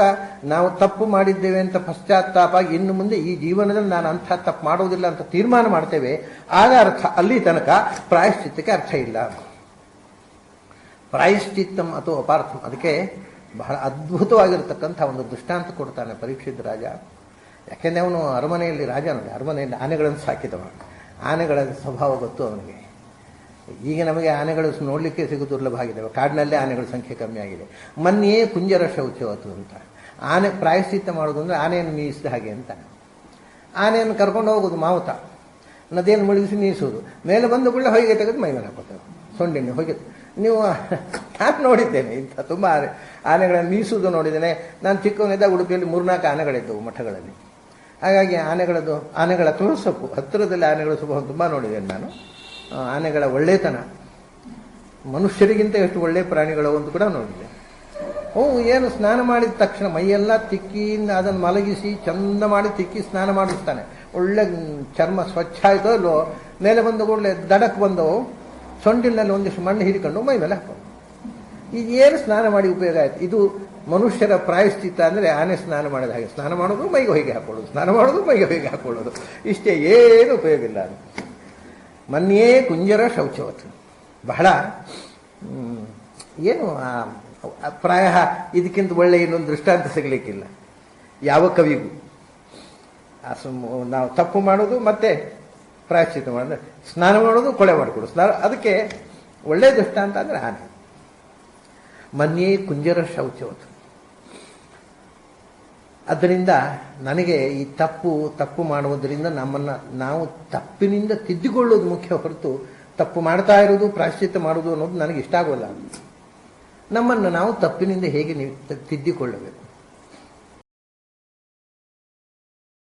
ನಾವು ತಪ್ಪು ಮಾಡಿದ್ದೇವೆ ಅಂತ ಪಶ್ಚಾತ್ತಾಪ, ಇನ್ನು ಮುಂದೆ ಈ ಜೀವನದಲ್ಲಿ ನಾನು ಅಂಥ ತಪ್ಪು ಮಾಡೋದಿಲ್ಲ ಅಂತ ತೀರ್ಮಾನ ಮಾಡ್ತೇವೆ, ಆಗ ಅರ್ಥ. ಅಲ್ಲಿ ತನಕ ಪ್ರಾಯಶ್ಚಿತ್ತಕ್ಕೆ ಅರ್ಥ ಇಲ್ಲ. ಪ್ರಾಯಶ್ಚಿತ್ತಂ ಅಥವಾ ಅಪಾರ್ಥಂ. ಅದಕ್ಕೆ ಬಹಳ ಅದ್ಭುತವಾಗಿರತಕ್ಕಂಥ ಒಂದು ದೃಷ್ಟಾಂತ ಕೊಡ್ತಾನೆ ಪರೀಕ್ಷಿತ್ ರಾಜ. ಯಾಕೆಂದರೆ ಅವನು ಅರಮನೆಯಲ್ಲಿ ರಾಜ ನೋಡಿ, ಅರಮನೆಯಲ್ಲಿ ಆನೆಗಳನ್ನು ಸಾಕಿದವ. ಆನೆಗಳ ಸ್ವಭಾವ ಗೊತ್ತು ಅವನಿಗೆ. ಈಗ ನಮಗೆ ಆನೆಗಳು ನೋಡಲಿಕ್ಕೆ ಸಿಗೋ ದುರ್ಲಭ ಆಗಿದ್ದಾವೆ, ಕಾಡಿನಲ್ಲೇ ಆನೆಗಳ ಸಂಖ್ಯೆ ಕಮ್ಮಿ ಆಗಿದೆ. ಮನ್ಯೇ ಕುಂಜರ ಶೌಚವತ್ತು ಅಂತ, ಆನೆ ಪ್ರಾಯಶ್ಚಿತ್ತ ಮಾಡೋದು ಅಂದರೆ ಆನೆಯನ್ನು ಮೀಸಿದ ಹಾಗೆ ಅಂತ. ಆನೆಯನ್ನು ಕರ್ಕೊಂಡು ಹೋಗೋದು ಮಾವುತ, ನದಿಯನ್ನು ಮುಳುಗಿಸಿ ಮೀಸೋದು, ಮೇಲೆ ಬಂದು ಕೂಡ ಹೊಯ್ಗೆ ತೆಗೆದು ಮೈ ಮೇಲೆ ಹಾಕೋತೇವೆ, ಸೊಂಡಿನ ಹೊಯ್ಗೆ. ನೀವು ನಾನು ನೋಡಿದ್ದೇನೆ ಇಂಥ ತುಂಬ ಆನೆಗಳನ್ನು ಮೀಸುವುದು ನೋಡಿದ್ದೇನೆ. ನಾನು ಚಿಕ್ಕವನಿದ್ದಾಗ ಉಡುಪಿಯಲ್ಲಿ 3-4 ಆನೆಗಳಿದ್ದವು ಮಠಗಳಲ್ಲಿ. ಹಾಗಾಗಿ ಆನೆಗಳ ತುಳಸಪ್ಪು ಹತ್ತಿರದಲ್ಲಿ ಆನೆಗಳ ಸ್ವಭಾವ ತುಂಬ ನೋಡಿದ್ದೇನೆ ನಾನು. ಆನೆಗಳ ಒಳ್ಳೆತನ, ಮನುಷ್ಯರಿಗಿಂತ ಎಷ್ಟು ಒಳ್ಳೆಯ ಪ್ರಾಣಿಗಳು ಅಂತ ಕೂಡ ನೋಡಿದೆ. ಏನು ಸ್ನಾನ ಮಾಡಿದ ತಕ್ಷಣ ಮೈಯೆಲ್ಲ ತಿಕ್ಕಿಯಿಂದ ಅದನ್ನು ಮಲಗಿಸಿ ಚಂದ ಮಾಡಿ ತಿಕ್ಕಿ ಸ್ನಾನ ಮಾಡಿಸ್ತಾನೆ. ಒಳ್ಳೆ ಚರ್ಮ ಸ್ವಚ್ಛ ಆಯಿತೋ ಅಲ್ಲೋ, ಮೇಲೆ ಬಂದ ಕೂಡಲೇ ದಡಕ್ಕೆ ಬಂದವು ಸೊಂಡಿನಲ್ಲಿ ಒಂದಿಷ್ಟು ಮಣ್ಣು ಹಿಡ್ಕೊಂಡು ಮೈ ಮೇಲೆ ಹಾಕೋ. ಈಗ ಏನು ಸ್ನಾನ ಮಾಡಿ ಉಪಯೋಗ ಆಯ್ತು? ಇದು ಮನುಷ್ಯರ ಪ್ರಾಯಶ್ಚಿತ್ತ ಅಂದರೆ ಆನೆ ಸ್ನಾನ ಮಾಡಿದ ಹಾಗೆ, ಸ್ನಾನ ಮಾಡೋದು ಮೈಗೆ ಹೊಯ್ಗೆ ಹಾಕೊಳ್ಳೋದು, ಸ್ನಾನ ಮಾಡೋದು ಮೈಗೆ ಹೊಯ್ಗೆ ಹಾಕೊಳ್ಳೋದು, ಇಷ್ಟೇ, ಏನು ಉಪಯೋಗ ಇಲ್ಲ ಅದು. ಮನ್ಯೇ ಕುಂಜರ ಶೌಚವತ್ತು, ಬಹಳ ಏನು ಪ್ರಾಯ ಇದಕ್ಕಿಂತ ಒಳ್ಳೆ ಇನ್ನೊಂದು ದೃಷ್ಟಾಂತ ಸಿಗಲಿಕ್ಕಿಲ್ಲ ಯಾವ ಕವಿಗೂ. ನಾವು ತಪ್ಪು ಮಾಡೋದು ಮತ್ತೆ ಪ್ರಾಯಶ್ಚಿತ್ತ ಮಾಡೋದು, ಸ್ನಾನ ಮಾಡೋದು ಕೊಳೆ ಮಾಡಿಕೊಡು ಸ್ನಾನ, ಅದಕ್ಕೆ ಒಳ್ಳೆಯ ದೃಷ್ಟಾಂತ ಅಂದರೆ ಆನೆ. ಮನ್ಯೇ ಕುಂಜರ ಶೌಚವತ್ತು. ಅದರಿಂದ ನನಗೆ ಈ ತಪ್ಪು ಮಾಡುವುದರಿಂದ ನಾವು ತಪ್ಪಿನಿಂದ ತಿದ್ದಿಕೊಳ್ಳೋದು ಮುಖ್ಯ ಹೊರತು ತಪ್ಪು ಮಾಡ್ತಾ ಇರೋದು ಪ್ರಾಯಶ್ಚಿತ್ತ ಮಾಡೋದು ಅನ್ನೋದು ನನಗೆ ಇಷ್ಟ ಆಗೋಲ್ಲ. ನಮ್ಮನ್ನು ನಾವು ತಪ್ಪಿನಿಂದ ಹೇಗೆ ತಿದ್ದಿಕೊಳ್ಳಬೇಕು.